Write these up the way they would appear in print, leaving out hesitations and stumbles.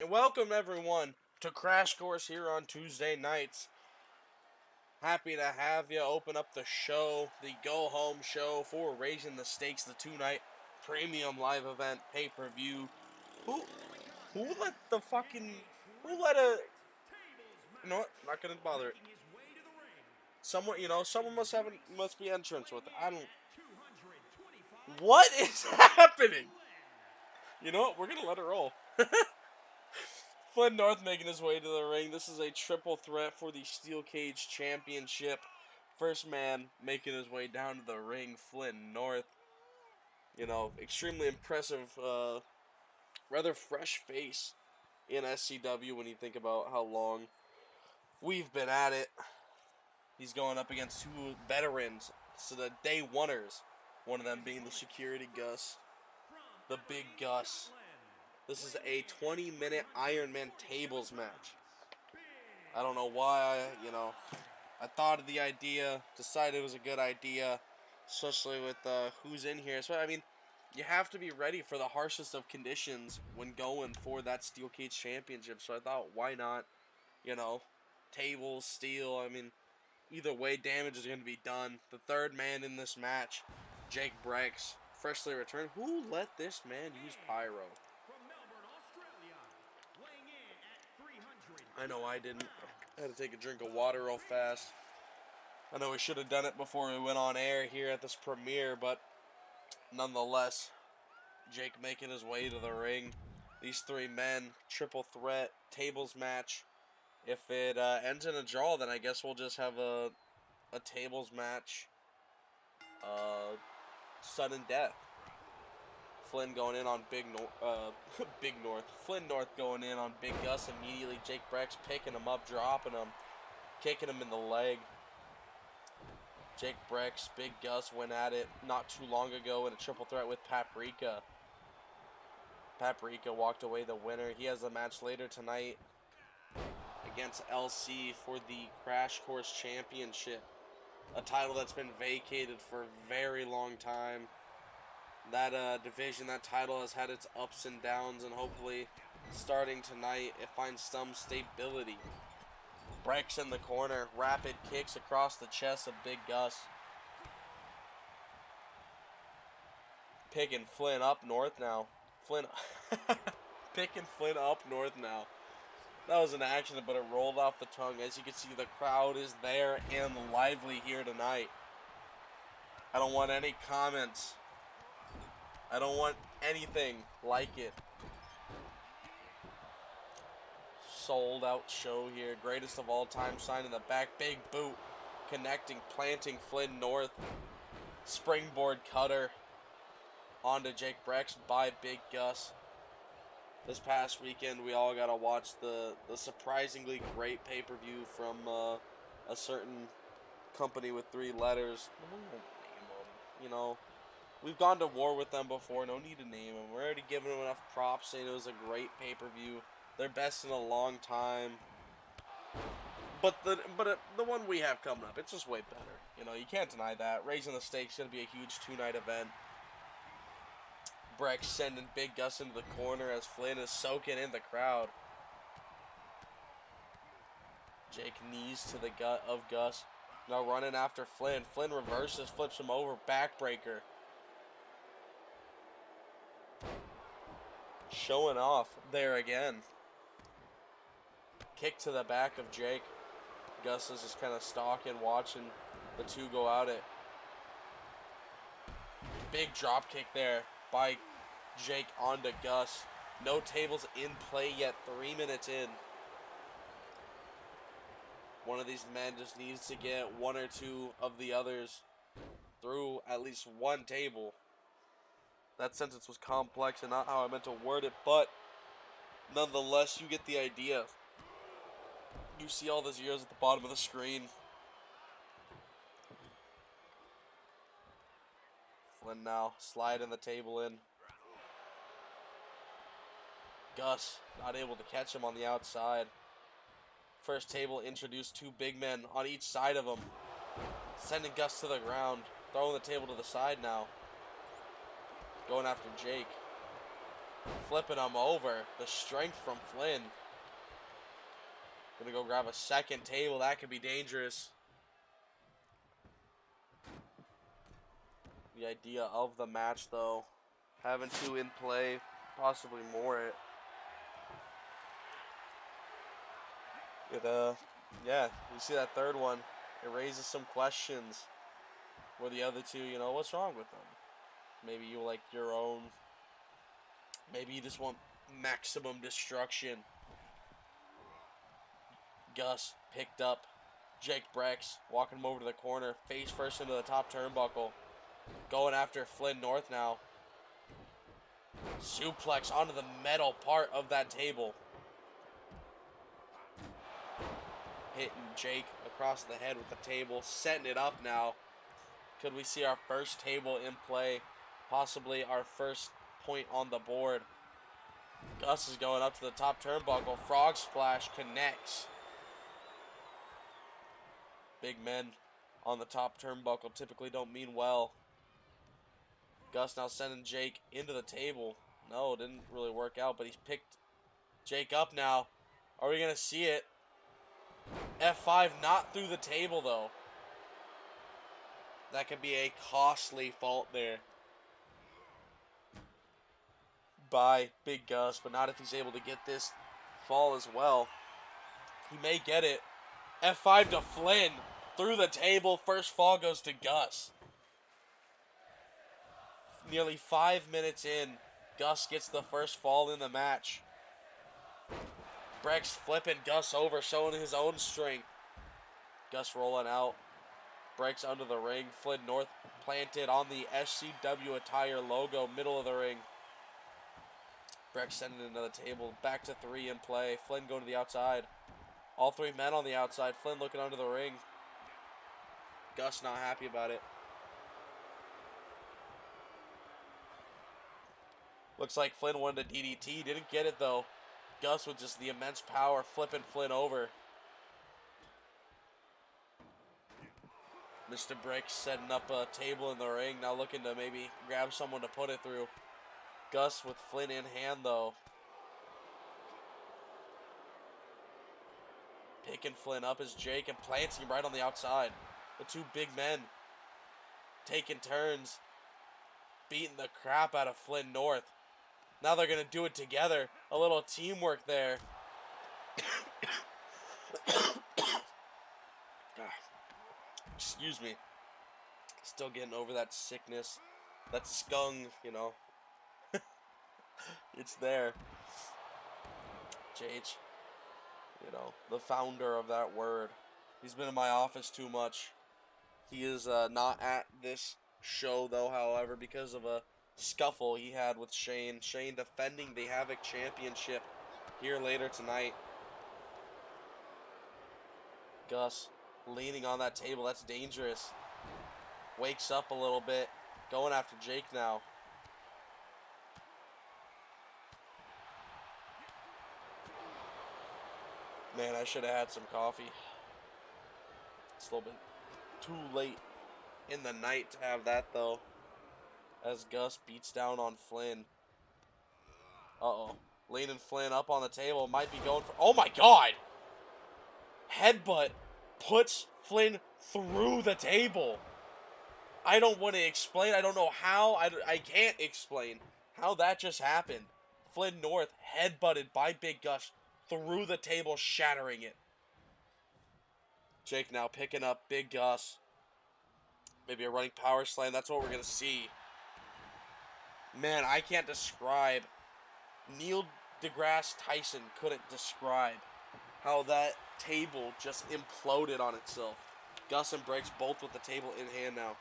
And welcome everyone to Crash Course here on Tuesday nights. Happy to have you open up the show, the go home show for Raising the Stakes, the 2-night premium live event pay-per-view. Who let you know what? Not gonna bother it. Someone must be entrance with it. What is happening? You know what? We're gonna let it roll. Flynn North making his way to the ring. This is a triple threat for the Steel Cage Championship. First man making his way down to the ring, Flynn North. You know, extremely impressive, rather fresh face in SCW when you think about how long we've been at it. He's going up against two veterans, so the day oneers. One of them being the security Gus, the big Gus. This is a 20-minute Iron Man tables match. I don't know why, I thought of the idea, decided it was a good idea, especially with who's in here. So, you have to be ready for the harshest of conditions when going for that Steel Cage Championship. So I thought, why not, tables, steel, either way, damage is going to be done. The third man in this match, Jake Brex, freshly returned. Who let this man use pyro? I know I didn't. I had to take a drink of water real fast. I know we should have done it before we went on air here at this premiere, but nonetheless, Jake making his way to the ring. These three men, triple threat, tables match. If it ends in a draw, then I guess we'll just have a tables match. Sudden death. Flynn going in on Big North. Flynn North going in on Big Gus immediately. Jake Brex picking him up, dropping him, kicking him in the leg. Jake Brex, Big Gus went at it not too long ago in a triple threat with Paprika. Paprika walked away the winner. He has a match later tonight against LC for the Crash Course Championship. A title that's been vacated for a very long time. That division, that title has had its ups and downs, and hopefully, starting tonight, it finds some stability. Brex in the corner, rapid kicks across the chest of Big Gus. Picking Flynn up north now. Picking Flynn up north now. That was an accident, but it rolled off the tongue. As you can see, the crowd is there and lively here tonight. I don't want any comments. I don't want anything like it. Sold out show here. Greatest of all time sign in the back. Big boot. Connecting, planting Flynn North. Springboard cutter onto Jake Brex by Big Gus. This past weekend, we all got to watch the surprisingly great pay-per-view from a certain company with 3 letters. We've gone to war with them before. No need to name them. We're already giving them enough props, saying it was a great pay-per-view. They're best in a long time. But the one we have coming up, it's just way better. You can't deny that. Raising the Stakes is going to be a huge 2-night event. Brex sending Big Gus into the corner as Flynn is soaking in the crowd. Jake knees to the gut of Gus. Now running after Flynn. Flynn reverses, flips him over, backbreaker. Showing off there again. Kick to the back of Jake. Gus is just kind of stalking, watching the two go at it. Big drop kick there by Jake onto Gus. No tables in play yet. 3 minutes in. One of these men just needs to get one or two of the others through at least one table. That sentence was complex and not how I meant to word it, but nonetheless, you get the idea. You see all the zeros at the bottom of the screen. Flynn now sliding the table in. Gus not able to catch him on the outside. First table introduced 2 big men on each side of him. Sending Gus to the ground. Throwing the table to the side now. Going after Jake. Flipping him over. The strength from Flynn. Gonna go grab a second table. That could be dangerous. The idea of the match, though, having two in play, possibly more. Yeah, you see that third one. It raises some questions. Where the other two, what's wrong with them? Maybe you like your own. Maybe you just want maximum destruction. Gus picked up Jake Brex, walking him over to the corner, face first into the top turnbuckle. Going after Flynn North now. Suplex onto the metal part of that table. Hitting Jake across the head with the table, setting it up now. Could we see our first table in play? Possibly our first point on the board. Gus is going up to the top turnbuckle. Frog splash connects. Big men on the top turnbuckle typically don't mean well. Gus now sending Jake into the table. No, didn't really work out, but he's picked Jake up now. Are we going to see it? F5 not through the table, though. That could be a costly fault there by Big Gus, but not if he's able to get this fall as well. He may get it. F5 to Flynn. Through the table. First fall goes to Gus. Nearly 5 minutes in, Gus gets the first fall in the match. Brex flipping Gus over, showing his own strength. Gus rolling out. Breaks under the ring. Flynn North planted on the SCWATTIRE logo, middle of the ring. Brex sending it to the table. Back to 3 in play. Flynn going to the outside. All 3 men on the outside. Flynn looking under the ring. Gus not happy about it. Looks like Flynn wanted a DDT. Didn't get it, though. Gus with just the immense power flipping Flynn over. Mr. Brick setting up a table in the ring. Now looking to maybe grab someone to put it through. Gus with Flynn in hand, though. Picking Flynn up as Jake and planting him right on the outside. The two big men taking turns, beating the crap out of Flynn North. Now they're going to do it together. A little teamwork there. Excuse me. Still getting over that sickness. That skung, It's there. JH, the founder of that word. He's been in my office too much. He is not at this show, though, however, because of a scuffle he had with Shane. Shane defending the Havoc Championship here later tonight. Gus leaning on that table. That's dangerous. Wakes up a little bit. Going after Jake now. Man, I should have had some coffee. It's a little bit too late in the night to have that, though. As Gus beats down on Flynn. Uh-oh. Leaning Flynn up on the table. Might be going for... Oh, my God! Headbutt puts Flynn through the table. I don't want to explain. I don't know how. I can't explain how that just happened. Flynn North headbutted by Big Gus through the table, shattering it. Jake now picking up Big Gus. Maybe a running power slam. That's what we're going to see. Man, I can't describe. Neil deGrasse Tyson couldn't describe how that table just imploded on itself. Gus and Breaks both with the table in hand now.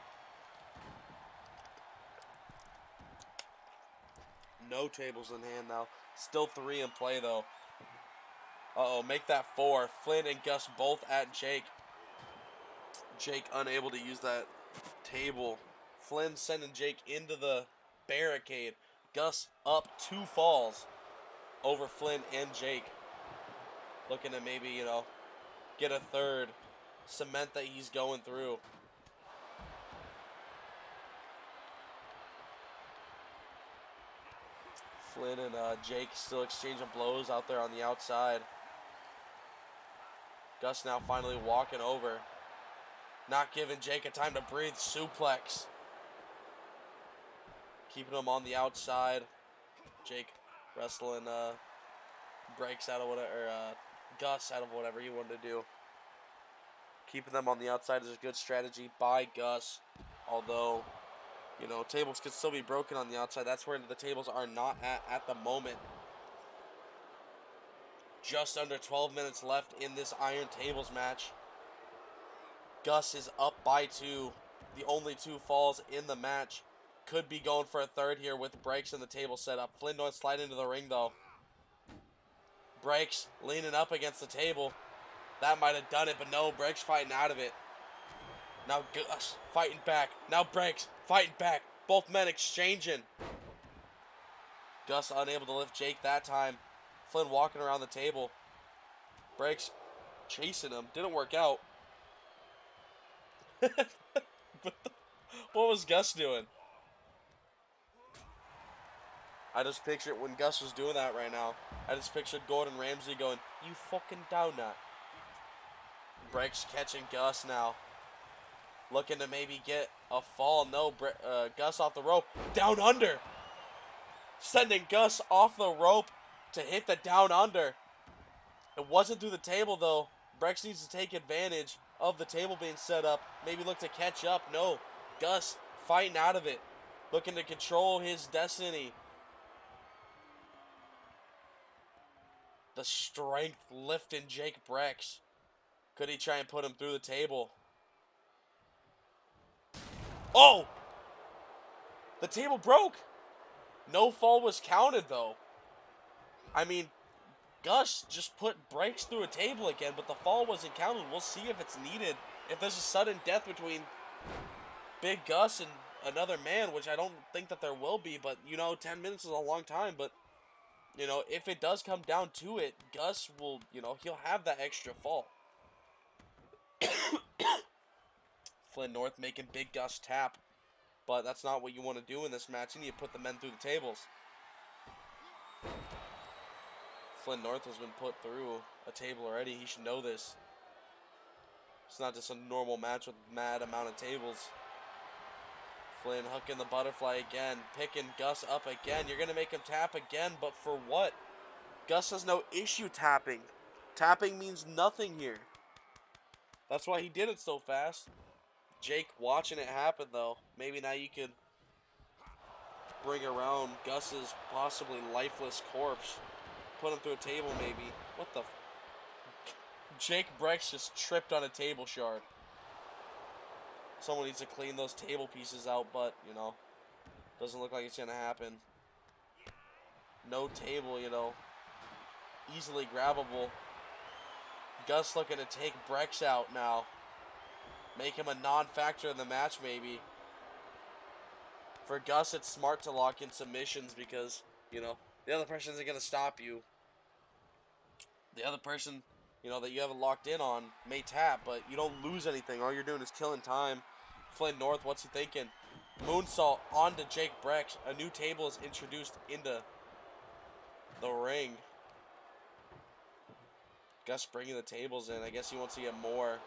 No tables in hand now. Still 3 in play, though. Uh-oh, make that 4. Flynn and Gus both at Jake. Jake unable to use that table. Flynn sending Jake into the barricade. Gus up 2 falls over Flynn and Jake. Looking to maybe, get a third. Cement that he's going through. Flynn and Jake still exchanging blows out there on the outside. Gus now finally walking over. Not giving Jake a time to breathe. Suplex. Keeping him on the outside. Jake wrestling breaks out of whatever, Gus out of whatever he wanted to do. Keeping them on the outside is a good strategy by Gus. Although, you know, tables could still be broken on the outside. That's where the tables are not at the moment. Just under 12 minutes left in this Iron Tables match. Gus is up by 2. The only 2 falls in the match. Could be going for a third here with breaks in the table set up. Flynn North slide into the ring though. Breaks leaning up against the table. That might have done it, but no, Breaks fighting out of it. Now Gus fighting back. Now Breaks fighting back. Both men exchanging. Gus unable to lift Jake that time. Flynn walking around the table. Breaks chasing him. Didn't work out. What was Gus doing? I just pictured when Gus was doing that right now. I just pictured Gordon Ramsay going, "You fucking donut." Breaks catching Gus now. Looking to maybe get a fall. No, Gus off the rope. Down under. Sending Gus off the rope to hit the down under. It wasn't through the table though. Brex needs to take advantage of the table being set up. Maybe look to catch up. No. Gus fighting out of it. Looking to control his destiny. The strength lifting Jake Brex. Could he try and put him through the table? Oh! The table broke. No fall was counted though. I mean, Gus just put Breaks through a table again, but the fall wasn't counted. We'll see if it's needed. If there's a sudden death between Big Gus and another man, which I don't think that there will be, but, you know, 10 minutes is a long time, but, you know, if it does come down to it, Gus will, you know, he'll have that extra fall. Flynn North making Big Gus tap, but that's not what you want to do in this match. You need to put the men through the tables. Flynn North has been put through a table already. He should know this. It's not just a normal match with mad amount of tables. Flynn hooking the butterfly again. Picking Gus up again. You're going to make him tap again, but for what? Gus has no issue tapping. Tapping means nothing here. That's why he did it so fast. Jake watching it happen, though. Maybe now you could bring around Gus's possibly lifeless corpse. Put him through a table, maybe. What the... Jake Brex just tripped on a table shard. Someone needs to clean those table pieces out, but, you know, doesn't look like it's going to happen. No table, you know, easily grabbable. Gus looking to take Brex out now. Make him a non-factor in the match, maybe. For Gus, it's smart to lock in submissions because, you know, the other person isn't going to stop you. The other person, you know, that you haven't locked in on may tap, but you don't lose anything. All you're doing is killing time. Flynn North, what's he thinking? Moonsault onto Jake Brex. A new table is introduced into the ring. Gus bringing the tables in. I guess he wants to get more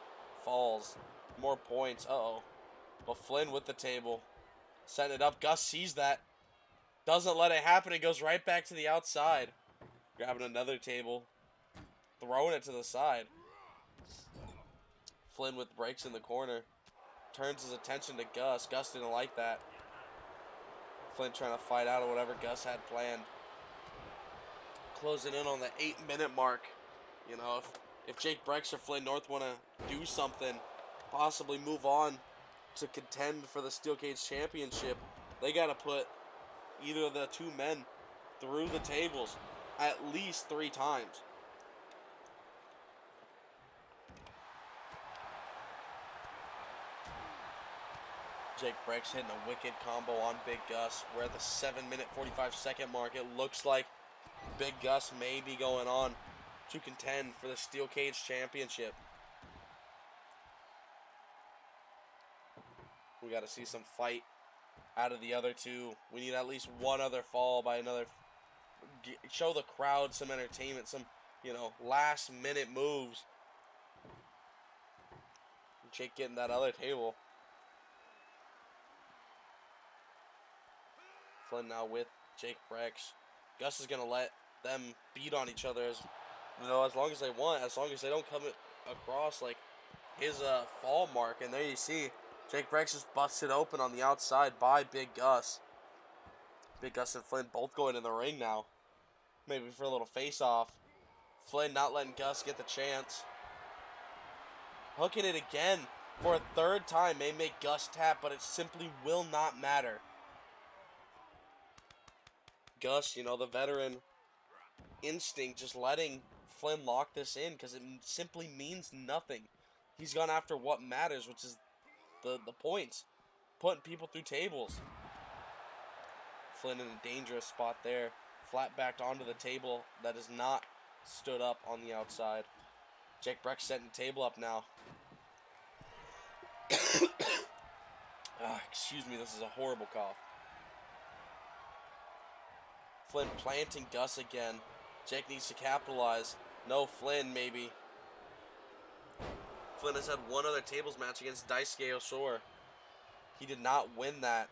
falls, more points. Uh-oh. But Flynn with the table. Setting it up. Gus sees that. Doesn't let it happen. It goes right back to the outside. Grabbing another table. Throwing it to the side. Flynn with breaks in the corner. Turns his attention to Gus. Gus didn't like that. Flynn trying to fight out of whatever Gus had planned. Closing in on the 8-minute mark. You know, if Jake Brex or Flynn North want to do something, possibly move on to contend for the Steel Cage Championship, they got to put either of the two men through the tables at least 3 times. Jake Brex hitting a wicked combo on Big Gus. We're at the 7-minute 45-second mark. It looks like Big Gus may be going on to contend for the Steel Cage Championship. We got to see some fight out of the other two. We need at least one other fall by another show the crowd some entertainment, some, you know, last minute moves. Jake getting that other table. Flynn now with Jake Brex. Gus is going to let them beat on each other as, you know, as long as they want, as long as they don't come across like his fall mark. And there you see Jake Brex is busted open on the outside by Big Gus. Big Gus and Flynn both going in the ring now. Maybe for a little face-off. Flynn not letting Gus get the chance. Hooking it again for a third time. May make Gus tap, but it simply will not matter. Gus, you know, the veteran instinct, just letting Flynn lock this in because it simply means nothing. He's gone after what matters, which is the points. Putting people through tables. Flynn in a dangerous spot there. Flat backed onto the table that is not stood up on the outside. Jake Brex setting the table up now. Excuse me, this is a horrible cough. Flynn planting Gus again. Jake needs to capitalize. No, Flynn maybe. Flynn has had one other tables match against Daisuke Osor. He did not win that.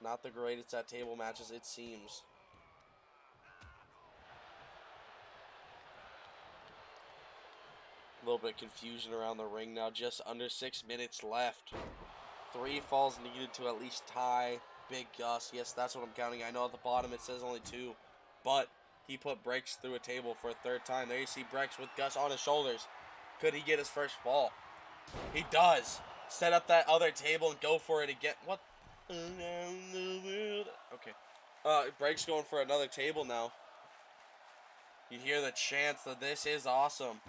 Not the greatest at table matches, it seems. A little bit of confusion around the ring now. Just under 6 minutes left. 3 falls needed to at least tie Big Gus. Yes, that's what I'm counting. I know at the bottom it says only 2. But he put Brex through a table for a third time. There you see Brex with Gus on his shoulders. Could he get his first fall? He does. Set up that other table and go for it again. What? Okay. Brex going for another table now. You hear the chants that this is awesome.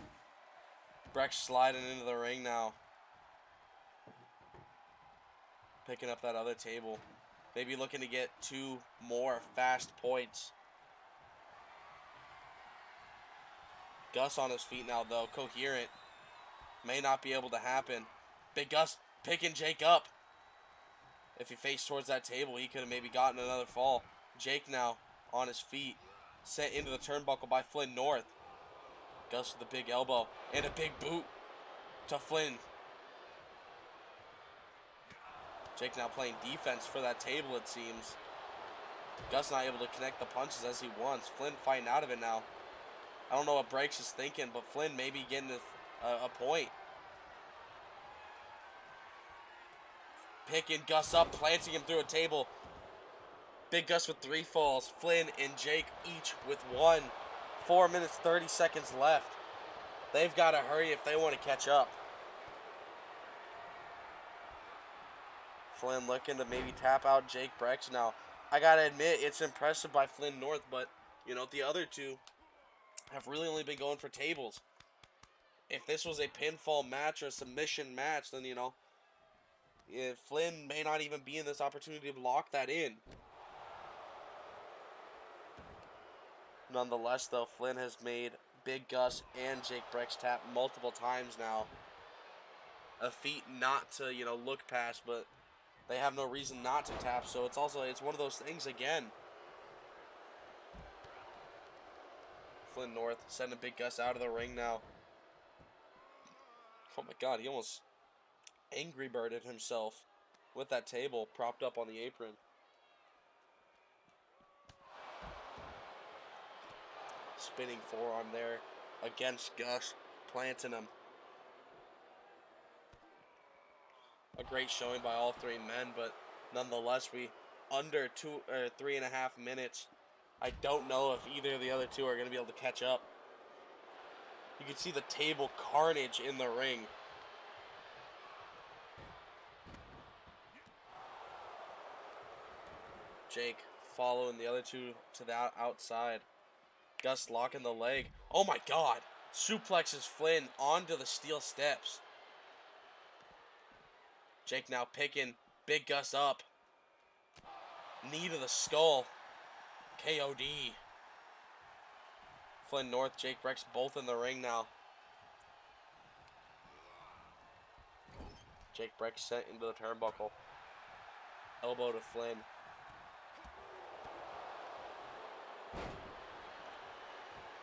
Brex sliding into the ring now. Picking up that other table. Maybe looking to get 2 more fast points. Gus on his feet now, though. Coherent. May not be able to happen. Big Gus picking Jake up. If he faced towards that table, he could have maybe gotten another fall. Jake now on his feet. Sent into the turnbuckle by Flynn North. Gus with a big elbow and a big boot to Flynn. Jake now playing defense for that table, it seems. Gus not able to connect the punches as he wants. Flynn fighting out of it now. I don't know what Brex is thinking, but Flynn may be getting a point. Picking Gus up, planting him through a table. Big Gus with 3 falls. Flynn and Jake each with 1. 4 minutes, 30 seconds left. They've got to hurry if they want to catch up. Flynn looking to maybe tap out Jake Brex now. I got to admit, it's impressive by Flynn North, but, you know, the other two have really only been going for tables. If this was a pinfall match or a submission match, then, you know, Flynn may not even be in this opportunity to lock that in. Nonetheless, though, Flynn has made Big Gus and Jake Brex tap multiple times now. A feat not to, you know, look past, but they have no reason not to tap, so it's one of those things again. Flynn North sending Big Gus out of the ring now. Oh my god, he almost Angry Birded himself with that table propped up on the apron. Spinning forearm there against Gus, planting him. A great showing by all 3 men, but nonetheless, we under 3.5 minutes. I don't know if either of the other 2 are going to be able to catch up. You can see the table carnage in the ring. Jake following the other 2 to the outside. Gus locking the leg. Oh my god! Suplexes Flynn onto the steel steps. Jake now picking Big Gus up. Knee to the skull. KOD. Flynn North, Jake Brex both in the ring now. Jake Brex sent into the turnbuckle. Elbow to Flynn.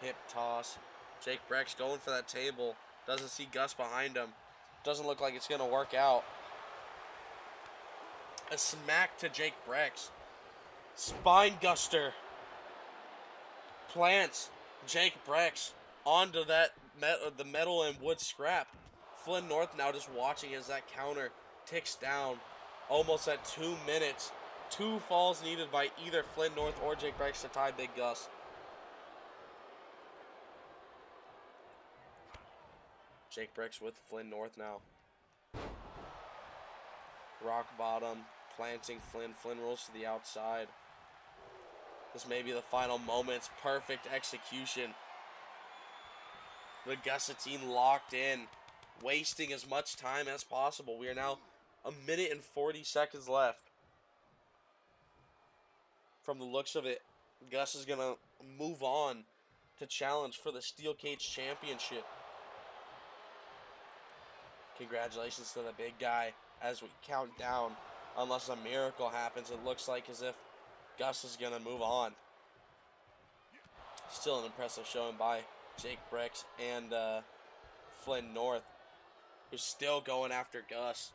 Hip toss. Jake Breck's going for that table. Doesn't see Gus behind him. Doesn't look like it's going to work out. A smack to Jake Breck's. Spine Guster. Plants Jake Breck's onto that the metal and wood scrap. Flynn North now just watching as that counter ticks down. Almost at 2 minutes. 2 falls needed by either Flynn North or Jake Breck's to tie Big Gus. Jake Breck's with Flynn North now. Rock bottom, planting Flynn. Flynn rolls to the outside. This may be the final moments. Perfect execution. The Guillotine locked in, wasting as much time as possible. We are now 1 minute and 40 seconds left. From the looks of it, Gus is going to move on to challenge for the Steel Cage Championship. Congratulations to the big guy as we count down. Unless a miracle happens, it looks like as if Gus is going to move on. Still an impressive showing by Jake Breck's and Flynn North, who's still going after Gus.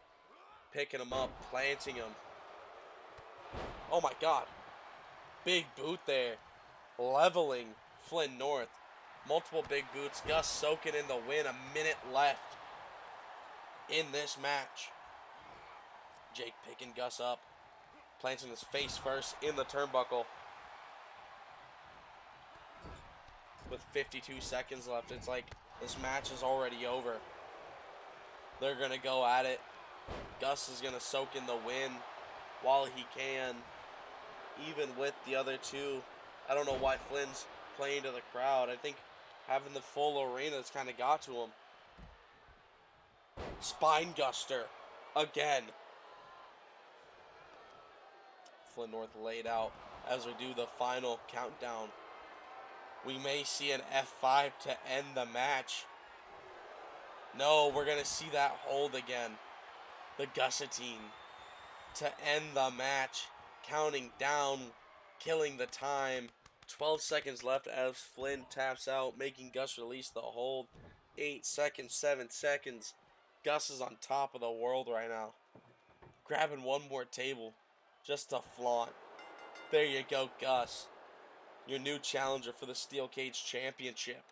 Picking him up, planting him. Oh my God. Big boot there. Leveling Flynn North. Multiple big boots. Gus soaking in the win. 1 minute left in this match. Jake picking Gus up. Planting his face first in the turnbuckle. With 52 seconds left, it's like this match is already over. They're going to go at it. Gus is going to soak in the win while he can. Even with the other two. I don't know why Flynn's playing to the crowd. I think having the full arena has kind of got to him. Spine Guster. Again. Flynn North laid out as we do the final countdown. We may see an F5 to end the match. No, we're going to see that hold again. The Guillotine to end the match. Counting down, killing the time. 12 seconds left as Flynn taps out, making Gus release the hold. 8 seconds, 7 seconds. Gus is on top of the world right now. Grabbing one more table just to flaunt. There you go, Gus. Your new challenger for the Steel Cage Championship.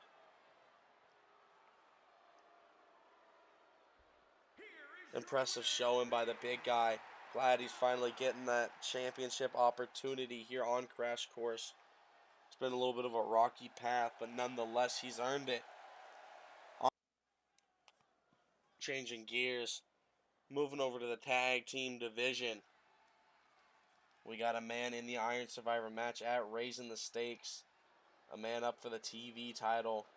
Impressive showing by the big guy. Glad he's finally getting that championship opportunity here on Crash Course. It's been a little bit of a rocky path, but nonetheless, he's earned it. Changing gears. Moving over to the tag team division. We got a man in the Iron Survivor match at Raising the Stakes. A man up for the TV title.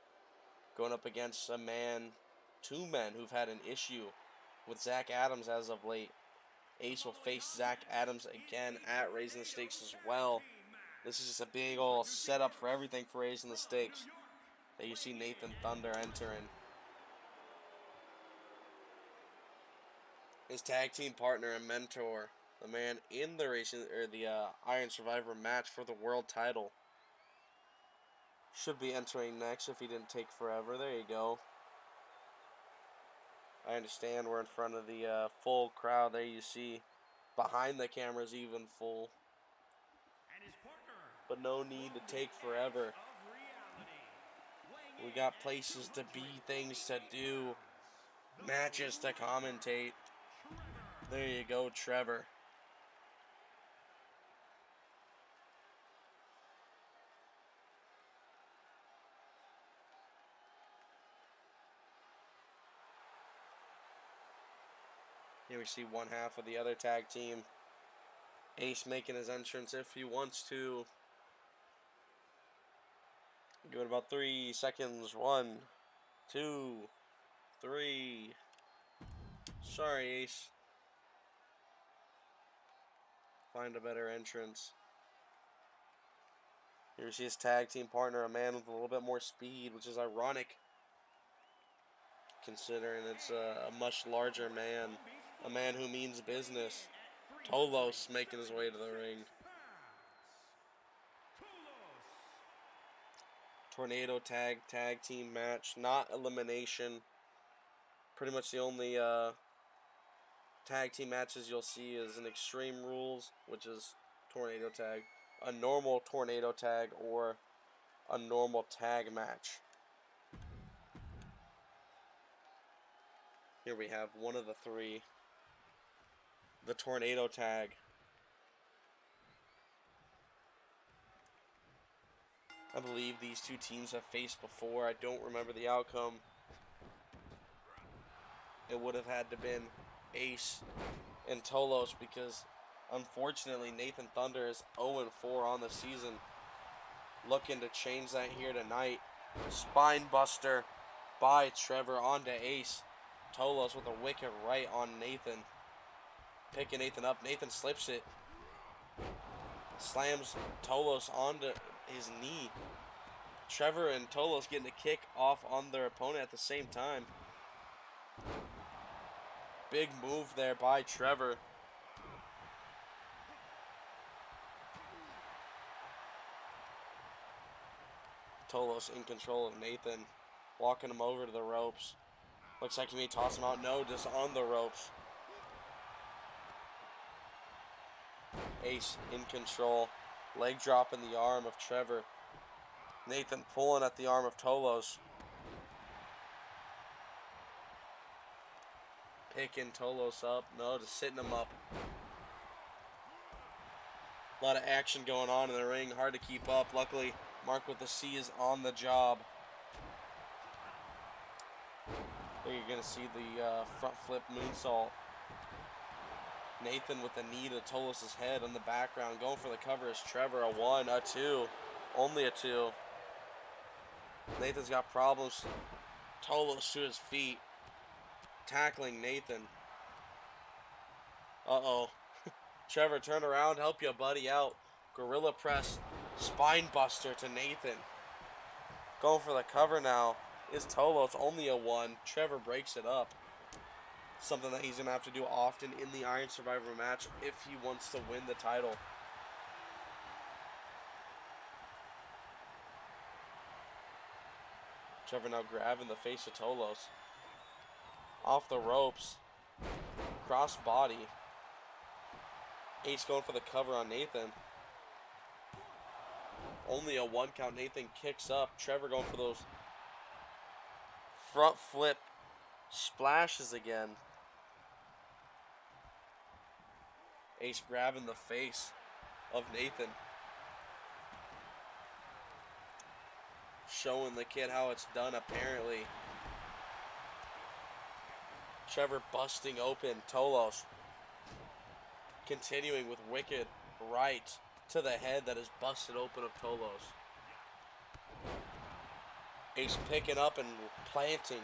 Going up against a man, 2 men who've had an issue with Zach Adams as of late. Ace will face Zach Adams again at Raising the Stakes as well. This is just a big old setup for everything for Raising the Stakes. There you see Nathan Thunder entering. His tag team partner and mentor, the man in the Iron Survivor match for the world title. Should be entering next if he didn't take forever. There you go. I understand we're in front of the full crowd. There you see. Behind the camera is even full. But no need to take forever. We got places to be, things to do, matches to commentate. There you go, Trevor. Here we see one half of the other tag team. Ace making his entrance if he wants to. Give it about 3 seconds. 1, 2, 3. Sorry, Ace. Find a better entrance. Here we see his tag team partner, a man with a little bit more speed, which is ironic considering it's a much larger man. A man who means business. Tolos making his way to the ring. Tornado tag team match, not elimination. Pretty much the only tag team matches you'll see is an Extreme Rules, which is tornado tag, a normal tornado tag, or a normal tag match. Here we have one of the three. The tornado tag. I believe these two teams have faced before. I don't remember the outcome. It would have had to been Ace and Tolos because unfortunately Nathan Thunder is 0-4 on the season. Looking to change that here tonight. Spine buster by Trevor onto Ace. Tolos with a wicked right on Nathan. Picking Nathan up. Nathan slips it. Slams Tolos onto his knee. Trevor and Tolos getting a kick off on their opponent at the same time. Big move there by Trevor. Tolos in control of Nathan. Walking him over to the ropes. Looks like he may toss him out. No, just on the ropes. Ace in control. Leg drop in the arm of Trevor. Nathan pulling at the arm of Tolos. Picking Tolos up. No, just sitting him up. A lot of action going on in the ring. Hard to keep up. Luckily, Mark with the C is on the job. I think you're going to see the front flip moonsault. Nathan with the knee to Tolos' head on the background. Going for the cover is Trevor. A 1, a 2. Only a 2. Nathan's got problems. Tolos to his feet. Tackling Nathan. Uh-oh. Trevor, turn around. Help your buddy out. Gorilla press. Spine buster to Nathan. Going for the cover now is Tolos. Only a 1. Trevor breaks it up. Something that he's going to have to do often in the Iron Survivor match if he wants to win the title. Trevor now grabbing the face of Tolos. Off the ropes. Cross body. Ace going for the cover on Nathan. Only a 1 count. Nathan kicks up. Trevor going for those front flip splashes again. Ace grabbing the face of Nathan. Showing the kid how it's done, apparently. Trevor busting open Tolos. Continuing with wicked right to the head that is busted open of Tolos. Ace picking up and planting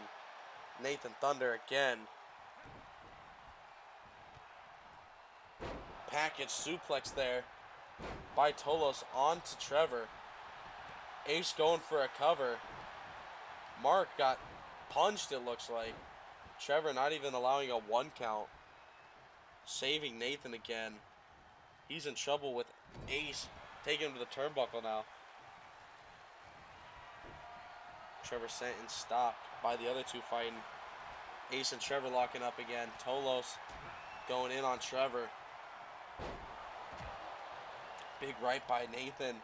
Nathan Thunder again. Package suplex there by Tolos onto Trevor. Ace going for a cover. Mark got punched, it looks like. Trevor not even allowing a 1 count. Saving Nathan again. He's in trouble with Ace taking him to the turnbuckle now. Trevor sent and stopped by the other two fighting. Ace and Trevor locking up again. Tolos going in on Trevor. Big right by Nathan.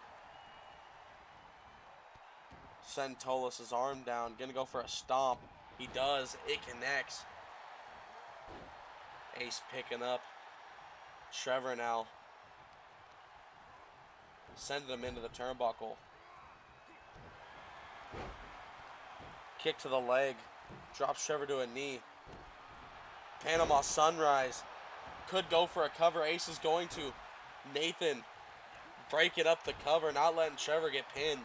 Send Tolos' arm down. Gonna go for a stomp. He does. It connects. Ace picking up Trevor now. Sending him into the turnbuckle. Kick to the leg. Drops Trevor to a knee. Panama Sunrise. Could go for a cover. Ace is going to. Nathan breaking up the cover. Not letting Trevor get pinned.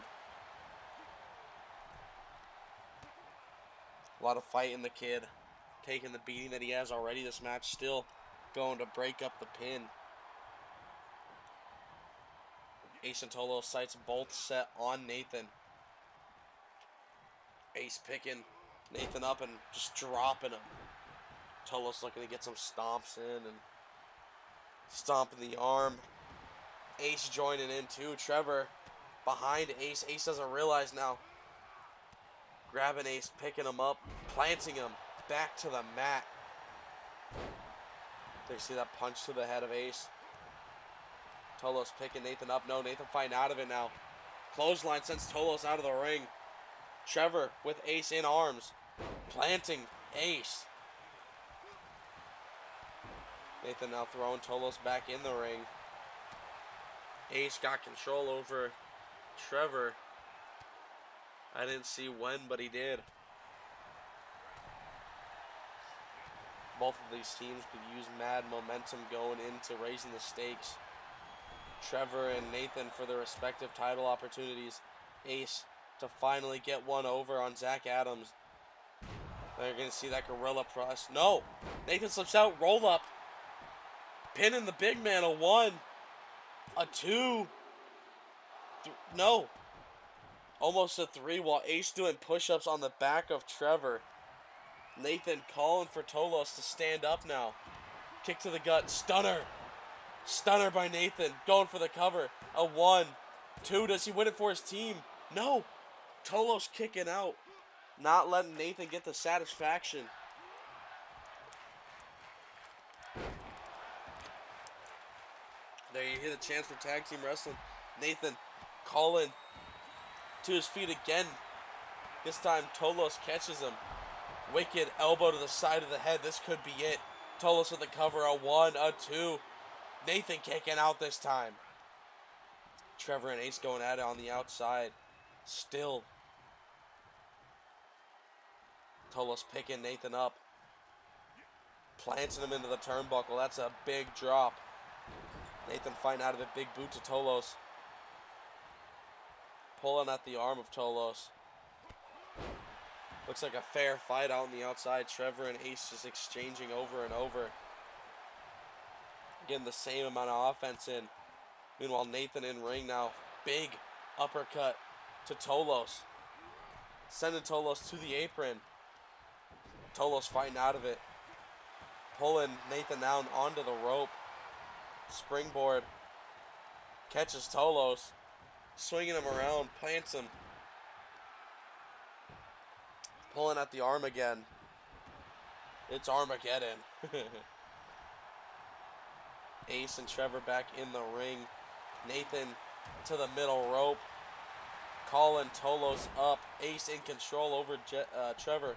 A lot of fight in the kid. Taking the beating that he has already this match. Still going to break up the pin. Ace and Tolos sights both set on Nathan. Ace picking Nathan up and just dropping him. Tolos looking to get some stomps in and stomping the arm. Ace joining in too. Trevor behind Ace. Ace doesn't realize now Grabbing Ace, picking him up, planting him back to the mat. They see that punch to the head of Ace. Tolos picking Nathan up. No, Nathan fighting out of it now. Clothesline sends Tolos out of the ring. Trevor with Ace in arms, planting Ace. Nathan now throwing Tolos back in the ring. Ace got control over Trevor. I didn't see when, but he did. Both of these teams could use mad momentum going into raising the stakes. Trevor and Nathan for their respective title opportunities. Ace to finally get one over on Zach Adams. They're going to see that gorilla press. No! Nathan slips out, roll up. Pinning the big man, a 1, a 2, no. Almost a 3 while Ace doing push-ups on the back of Trevor. Nathan calling for Tolos to stand up now. Kick to the gut, stunner. Stunner by Nathan, going for the cover. A 1, 2, does he win it for his team? No. Tolos kicking out. Not letting Nathan get the satisfaction. There you hear the chance for tag team wrestling. Nathan calling to his feet again. This time Tolos catches him. Wicked elbow to the side of the head. This could be it. Tolos with the cover. A 1, a 2. Nathan kicking out this time. Trevor and Ace going at it on the outside. Still. Tolos picking Nathan up. Planting him into the turnbuckle. That's a big drop. Nathan fighting out of it. Big boot to Tolos. Pulling at the arm of Tolos. Looks like a fair fight out on the outside. Trevor and Ace just exchanging over and over. Getting the same amount of offense in. Meanwhile, Nathan in ring now. Big uppercut to Tolos. Sending Tolos to the apron. Tolos fighting out of it. Pulling Nathan down onto the rope. Springboard. Catches Tolos. Swinging him around. Plants him. Pulling at the arm again. It's Armageddon. Ace and Trevor back in the ring. Nathan to the middle rope. Calling Tolos up. Ace in control over Trevor.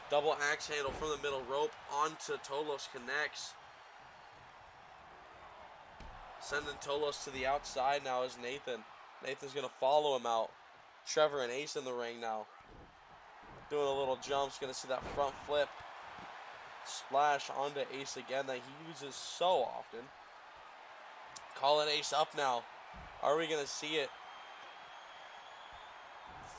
Double axe handle from the middle rope onto Tolos, connects. Sending Tolos to the outside now is Nathan. Nathan's going to follow him out. Trevor and Ace in the ring now. Doing a little jumps. Going to see that front flip. Splash onto Ace again that he uses so often. Calling Ace up now. Are we going to see it?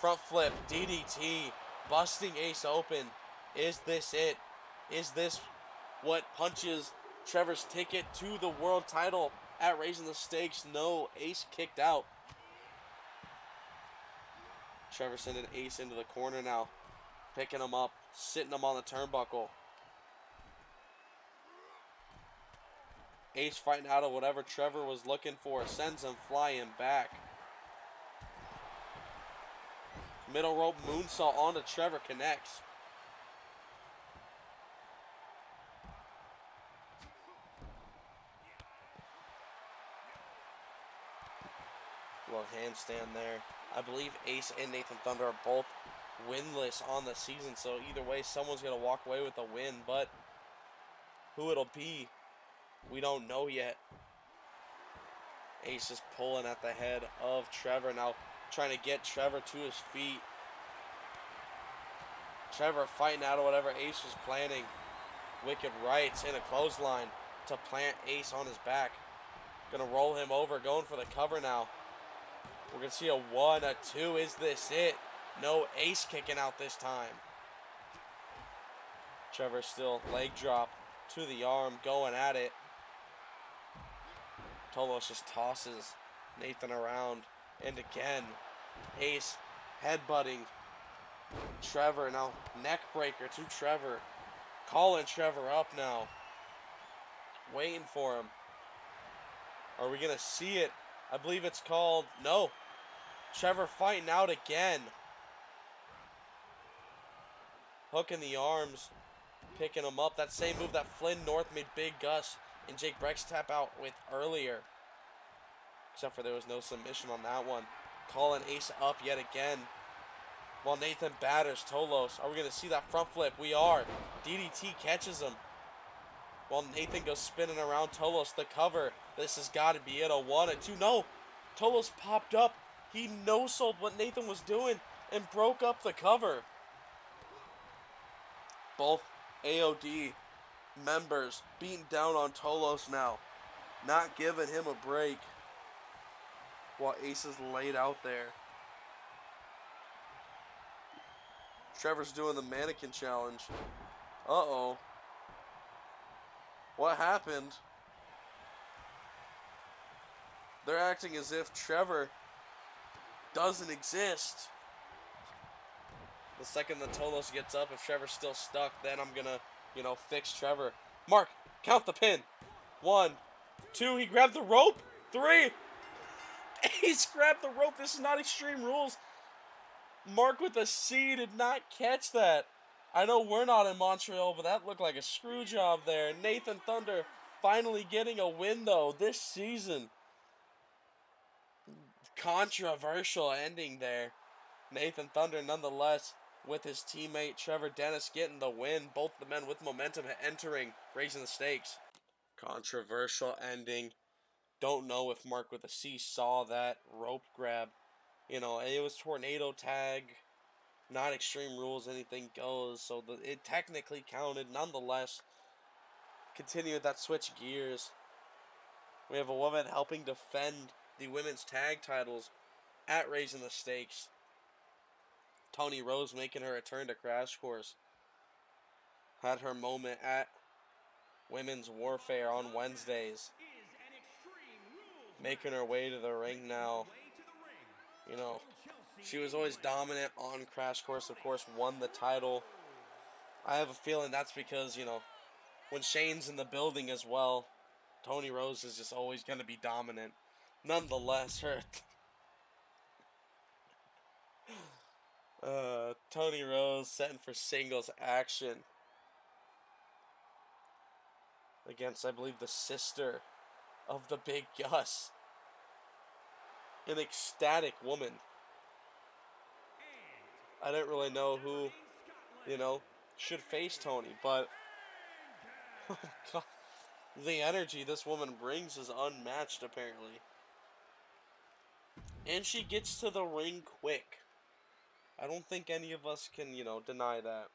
Front flip. DDT. Busting Ace open. Is this it? Is this what punches Trevor's ticket to the world title at Raising the Stakes? No, Ace kicked out. Trevor sending Ace into the corner now. Picking him up, sitting him on the turnbuckle. Ace fighting out of whatever Trevor was looking for. Sends him flying back. Middle rope moonsault onto Trevor, connects. Little handstand there. I believe Ace and Nathan Thunder are both winless on the season, so either way, someone's going to walk away with a win, but who it'll be, we don't know yet. Ace is pulling at the head of Trevor now, trying to get Trevor to his feet. Trevor fighting out of whatever Ace was planning. Wicked rights in a clothesline to plant Ace on his back. Gonna roll him over, going for the cover now. We're gonna see a 1, a 2. Is this it? No, Ace kicking out this time. Trevor still leg drop to the arm, going at it. Tolos just tosses Nathan around. And again, Ace headbutting Trevor. Now neck breaker to Trevor. Calling Trevor up now. Waiting for him. Are we going to see it? I believe it's called... No. Trevor fighting out again. Hook in the arms. Picking him up. That same move that Flynn North made Big Gus and Jake Brex tap out with earlier. Except for there was no submission on that one. Calling Ace up yet again. While Nathan batters Tolos. Are we going to see that front flip? We are. DDT catches him. While Nathan goes spinning around Tolos. The cover. This has got to be it. A 1, a 2. No. Tolos popped up. He no-sold what Nathan was doing and broke up the cover. Both AOD members beating down on Tolos now. Not giving him a break. While Ace is laid out there. Trevor's doing the mannequin challenge. Uh-oh. What happened? They're acting as if Trevor doesn't exist. The second that Tolos gets up, if Trevor's still stuck, then I'm gonna, fix Trevor. Mark, count the pin. 1, 2, he grabbed the rope. 3. Ace grabbed the rope. This is not Extreme Rules. Mark with a C did not catch that. I know we're not in Montreal, but that looked like a screw job there. Nathan Thunder finally getting a win, though, this season. Controversial ending there. Nathan Thunder, nonetheless, with his teammate Trevor Dennis getting the win. Both the men with momentum entering, raising the stakes. Controversial ending. Don't know if Mark with a C saw that rope grab. It was tornado tag, not Extreme Rules, anything goes. So it technically counted. Nonetheless, continuing that switch gears. We have a woman helping defend the women's tag titles at Raising the Stakes. Toni Rose making her return to Crash Course. Had her moment at Women's Warfare on Wednesdays. Making her way to the ring now. She was always dominant on Crash Course, of course, won the title. I have a feeling that's because, when Shane's in the building as well, Toni Rose is just always going to be dominant. Nonetheless, Toni Rose setting for singles action against, I believe, the sister of the Big Gus. An ecstatic woman. I didn't really know who, should face Toni, but oh God, the energy this woman brings is unmatched, apparently. And she gets to the ring quick. I don't think any of us can, deny that.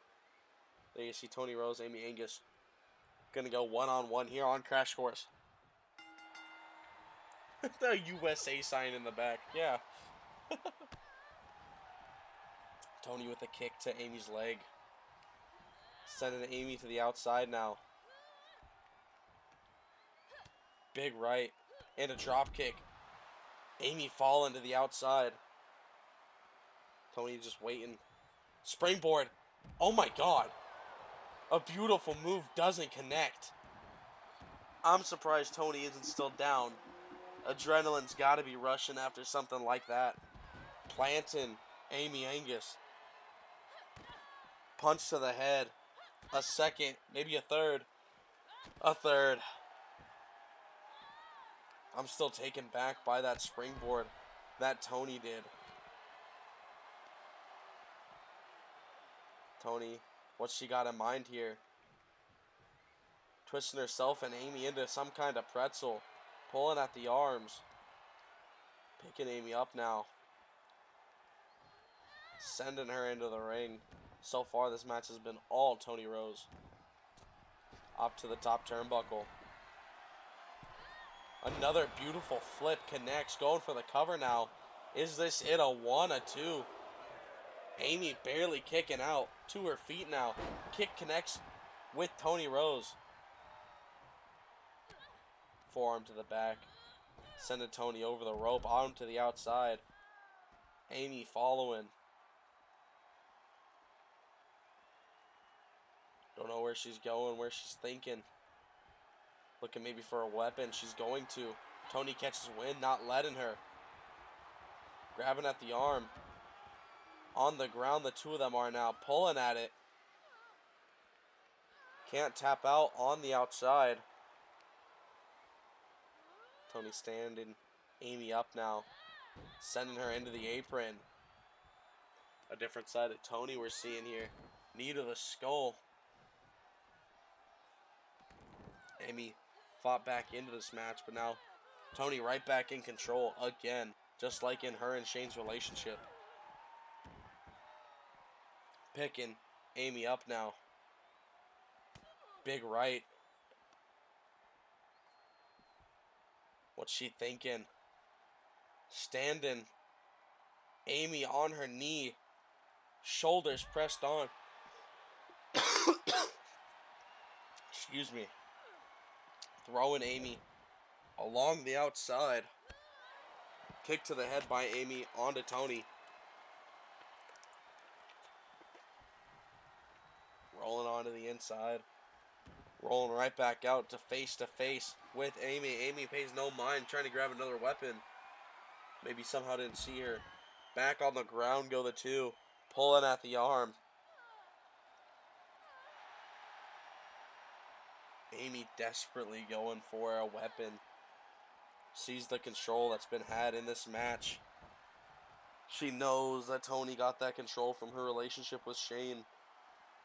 There you see Toni Rose, Amy Angus, gonna go one-on-one here on Crash Course. The USA sign in the back, yeah. Toni with a kick to Amy's leg. Sending Amy to the outside now. Big right. And a drop kick. Amy falling to the outside. Toni just waiting. Springboard. Oh my God. A beautiful move doesn't connect. I'm surprised Toni isn't still down. Adrenaline's got to be rushing after something like that. Planting Amy Angus. Punch to the head. A second, maybe a third. A third. I'm still taken back by that springboard that Toni did. Toni, what's she got in mind here? Twisting herself and Amy into some kind of pretzel. Pulling at the arms. Picking Amy up now. Sending her into the ring. So far, this match has been all Toni Rose. Up to the top turnbuckle. Another beautiful flip connects. Going for the cover now. Is this it? A 1, a 2. Amy barely kicking out. To her feet now. Kick connects with Toni Rose. Forearm to the back. Sending Toni over the rope. On to the outside. Amy following. Don't know where she's going, where she's thinking. Looking maybe for a weapon. She's going to. Toni catches wind, not letting her. Grabbing at the arm. On the ground, the two of them are now pulling at it. Can't tap out on the outside. Tony standing Amy up now. Sending her into the apron. A different side of Tony we're seeing here. Knee to the skull. Amy fought back into this match, but now Tony right back in control again. Just like in her and Shane's relationship. Picking Amy up now. Big right. What's she thinking? Standing. Amy on her knee. Shoulders pressed on. Excuse me. Throwing Amy along the outside. Kick to the head by Amy onto Tony. Rolling onto the inside. Rolling right back out to face with Amy. Amy pays no mind, trying to grab another weapon. Maybe somehow didn't see her. Back on the ground go the two. Pulling at the arm. Amy desperately going for a weapon. Sees the control that's been had in this match. She knows that Tony got that control from her relationship with Shane.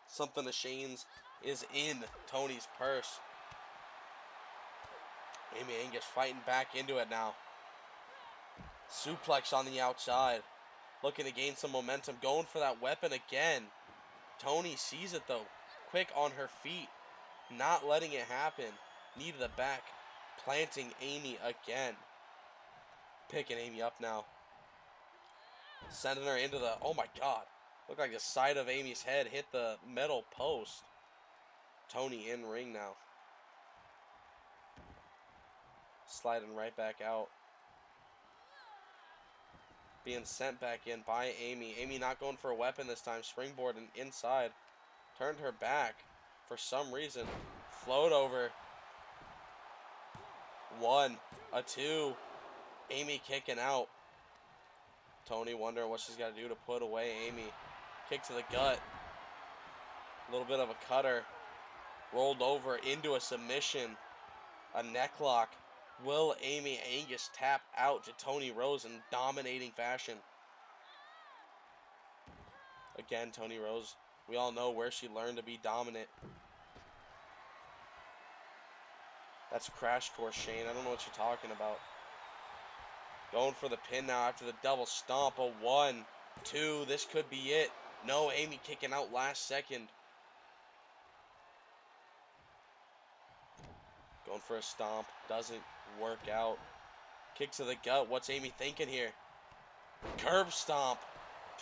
Something of Shane's is in Tony's purse. Amy Angus fighting back into it now. Suplex on the outside. Looking to gain some momentum. Going for that weapon again. Tony sees it though. Quick on her feet. Not letting it happen. Knee to the back. Planting Amy again. Picking Amy up now. Sending her into the... Oh my god. Looked like the side of Amy's head hit the metal post. Tony in ring now. Sliding right back out. Being sent back in by Amy. Amy not going for a weapon this time. Springboard and inside. Turned her back for some reason. Float over. 1, a 2. Amy kicking out. Tony wondering what she's got to do to put away Amy. Kick to the gut. A little bit of a cutter. Rolled over into a submission. A neck lock. Will Amy Angus tap out to Tony Rose in dominating fashion? Again, Tony Rose, we all know where she learned to be dominant. That's Crash Course, Shane. I don't know what you're talking about. Going for the pin now after the double stomp. A 1, 2. This could be it. No, Amy kicking out last second. Going for a stomp. Doesn't work out. Kick to the gut. What's Amy thinking here? Curb stomp.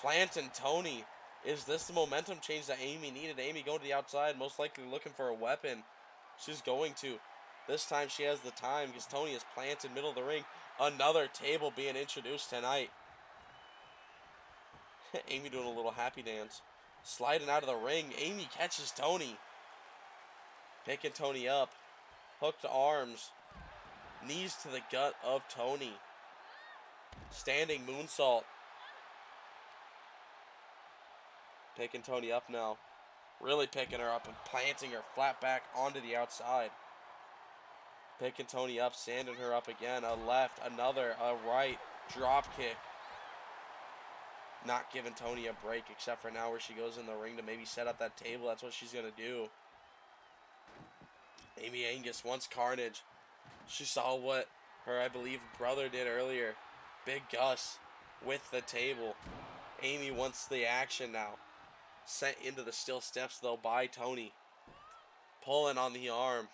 Planting Tony. Is this the momentum change that Amy needed? Amy going to the outside. Most likely looking for a weapon. She's going to. This time she has the time because Tony is planted middle of the ring. Another table being introduced tonight. Amy doing a little happy dance. Sliding out of the ring. Amy catches Tony. Picking Tony up. Hooked arms. Knees to the gut of Tony. Standing moonsault. Picking Tony up now. Really picking her up and planting her flat back onto the outside. Picking Tony up, sanding her up again. A left, another, a right. Drop kick. Not giving Tony a break except for now where she goes in the ring to maybe set up that table. That's what she's going to do. Amy Angus wants carnage. She saw what her, I believe, brother did earlier. Big Gus with the table. Amy wants the action now. Sent into the steel steps, though, by Tony. Pulling on the arm.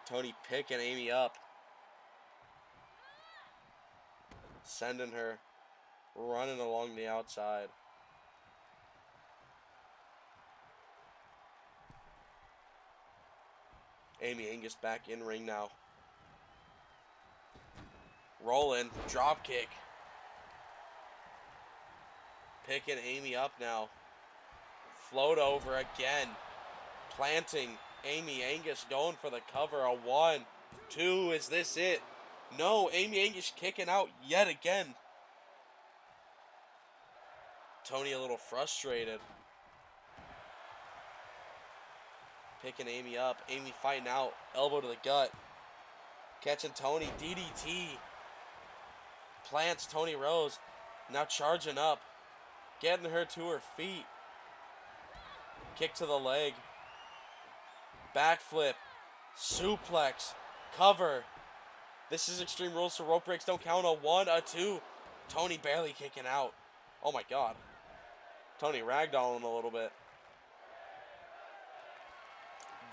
Tony picking Amy up. Sending her running along the outside. Amy Angus back in ring now. Rolling. Drop kick. Picking Amy up now. Float over again. Planting Amy Angus going for the cover. A 1, 2. Is this it? No, Amy Angus kicking out yet again. Tony a little frustrated. Picking Amy up. Amy fighting out. Elbow to the gut. Catching Tony. DDT. Plants Tony Rose. Now charging up. Getting her to her feet. Kick to the leg. Backflip. Suplex. Cover. This is Extreme Rules, so rope breaks don't count. A 1, a 2. Tony barely kicking out. Oh my god. Tony ragdolling a little bit.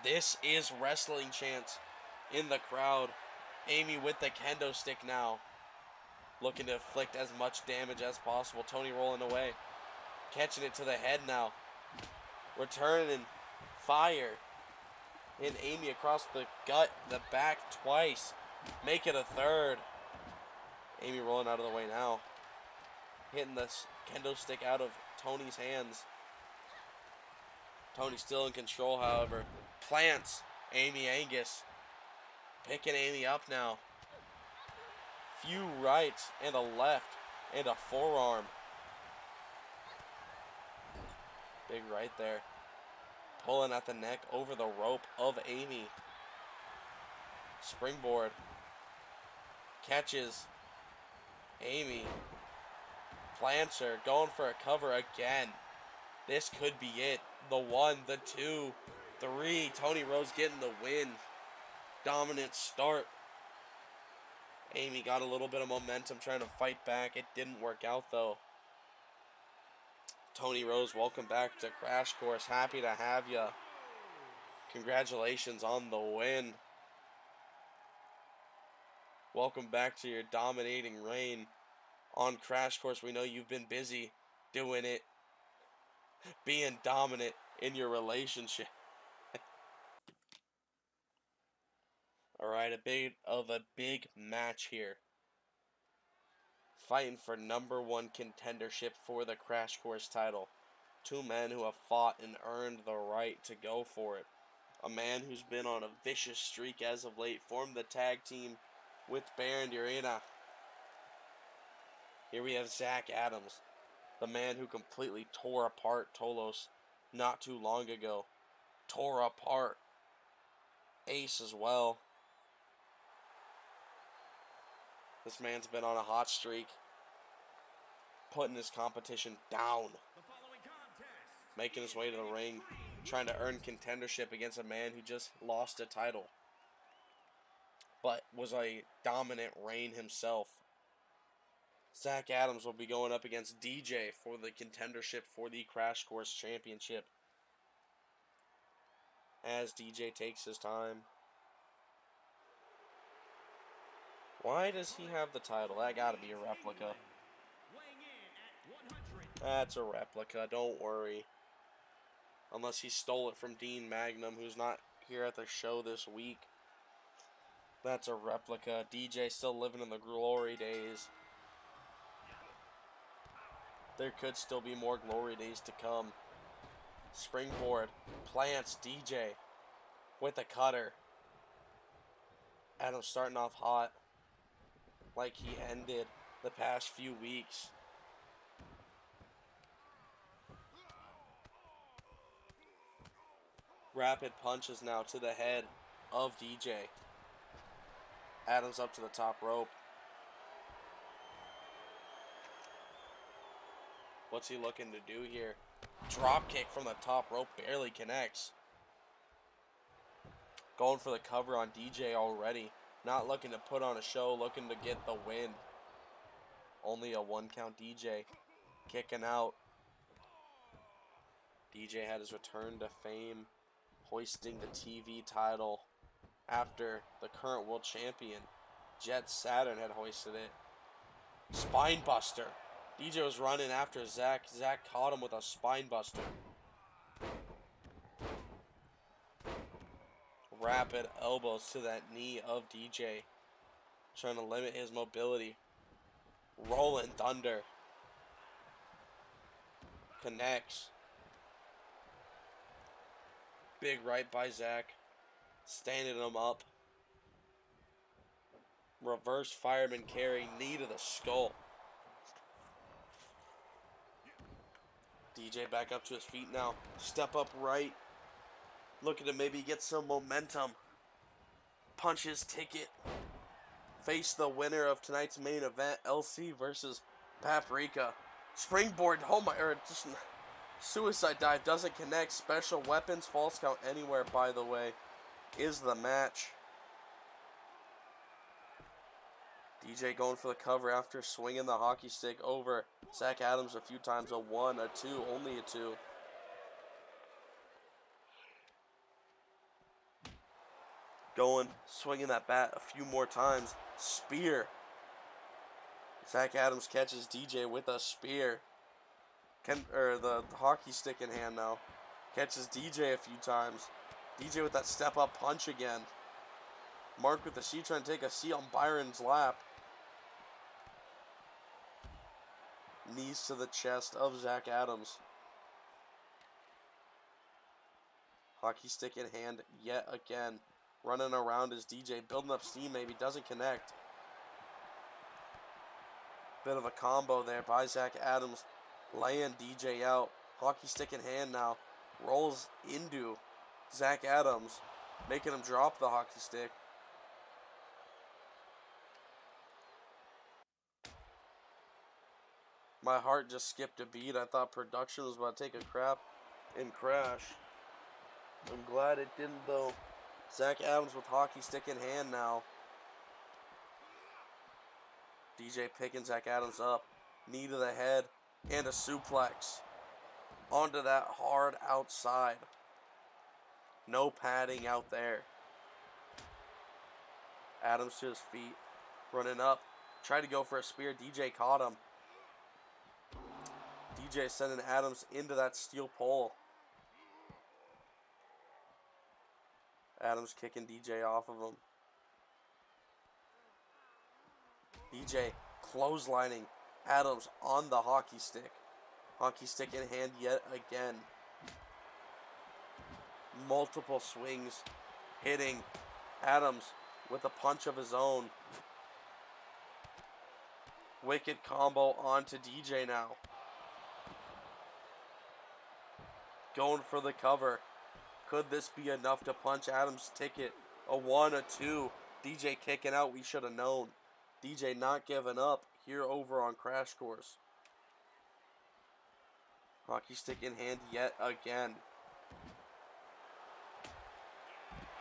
This is wrestling chants in the crowd. Amy with the kendo stick now. Looking to inflict as much damage as possible. Tony rolling away. Catching it to the head now. Returning fire. And Amy across the gut, the back twice. Make it a third. Amy rolling out of the way now. Hitting this kendo stick out of Tony's hands. Tony still in control, however. Plants Amy Angus. Picking Amy up now. Few rights and a left and a forearm. Big right there. Pulling at the neck over the rope of Amy. Springboard. Catches Amy. Plants her. Going for a cover again. This could be it. The 1, the 2, 3. Tony Rose getting the win. Dominant start. Amy got a little bit of momentum trying to fight back. It didn't work out though. Tony Rose, welcome back to Crash Course. Happy to have you. Congratulations on the win. Welcome back to your dominating reign on Crash Course. We know you've been busy doing it, being dominant in your relationship. Alright, a big match here. Fighting for #1 contendership for the Crash Course title. Two men who have fought and earned the right to go for it. A man who's been on a vicious streak as of late formed the tag team with Baron Urena. Here we have Zach Adams, the man who completely tore apart Tolos not too long ago. Tore apart Ace as well. This man's been on a hot streak, putting his competition down, making his way to the ring, trying to earn contendership against a man who just lost a title, but was a dominant reign himself. Zach Adams will be going up against DJ for the contendership for the Crash Course Championship, as DJ takes his time. Why does he have the title? That gotta be a replica. That's a replica, don't worry. Unless he stole it from Dean Magnum, who's not here at the show this week. That's a replica. DJ still living in the glory days. There could still be more glory days to come. Springboard. Plants DJ with a cutter. Adams starting off hot, like he ended the past few weeks. Rapid punches now to the head of DJ. Adams up to the top rope. What's he looking to do here? Drop kick from the top rope, barely connects. Going for the cover on DJ already. Not looking to put on a show, looking to get the win. Only a 1 count DJ. Kicking out. DJ had his return to fame, hoisting the TV title after the current world champion, Jet Saturn, had hoisted it. Spine buster. DJ was running after Zach. Zach caught him with a spine buster. Rapid elbows to that knee of DJ, trying to limit his mobility. Rolling Thunder. Connects. Big right by Zach, standing him up. Reverse fireman carry, knee to the skull. DJ back up to his feet now. Step up right. Looking to maybe get some momentum. Punch his ticket. Face the winner of tonight's main event, LC versus Paprika. Springboard, oh my, or just suicide dive doesn't connect. Special weapons, false count anywhere, by the way, is the match. DJ going for the cover after swinging the hockey stick over Zach Adams a few times. A 1, a 2, only a 2. Going, swinging that bat a few more times. Spear. Zach Adams catches DJ with a spear. The hockey stick in hand now. Catches DJ a few times. DJ with that step-up punch again. Mark with the C trying to take a seat on Byron's lap. Knees to the chest of Zach Adams. Hockey stick in hand yet again. Running around is DJ. Building up steam maybe. Doesn't connect. Bit of a combo there by Zach Adams. Laying DJ out. Hockey stick in hand now. Rolls into Zach Adams. Making him drop the hockey stick. My heart just skipped a beat. I thought production was about to take a crap and crash. I'm glad it didn't though. Zach Adams with hockey stick in hand now. DJ picking Zach Adams up. Knee to the head and a suplex. Onto that hard outside. No padding out there. Adams to his feet. Running up. Tried to go for a spear. DJ caught him. DJ sending Adams into that steel pole. Adams kicking DJ off of him. DJ clotheslining Adams on the hockey stick. Hockey stick in hand yet again. Multiple swings hitting Adams with a punch of his own. Wicked combo onto DJ now. Going for the cover. Could this be enough to punch Adams' ticket? A 1, a 2. DJ kicking out. We should have known. DJ not giving up here over on Crash Course. Hockey stick in hand yet again.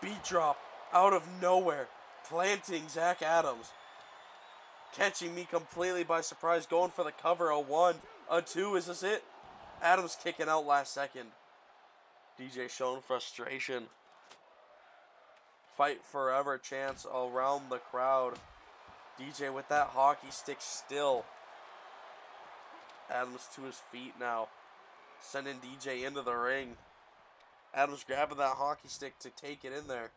Beat drop out of nowhere. Planting Zach Adams. Catching me completely by surprise. Going for the cover. A 1, a 2. Is this it? Adams kicking out last second. DJ showing frustration. Fight forever chants around the crowd. DJ with that hockey stick still. Adams to his feet now. Sending DJ into the ring. Adams grabbing that hockey stick to take it in there.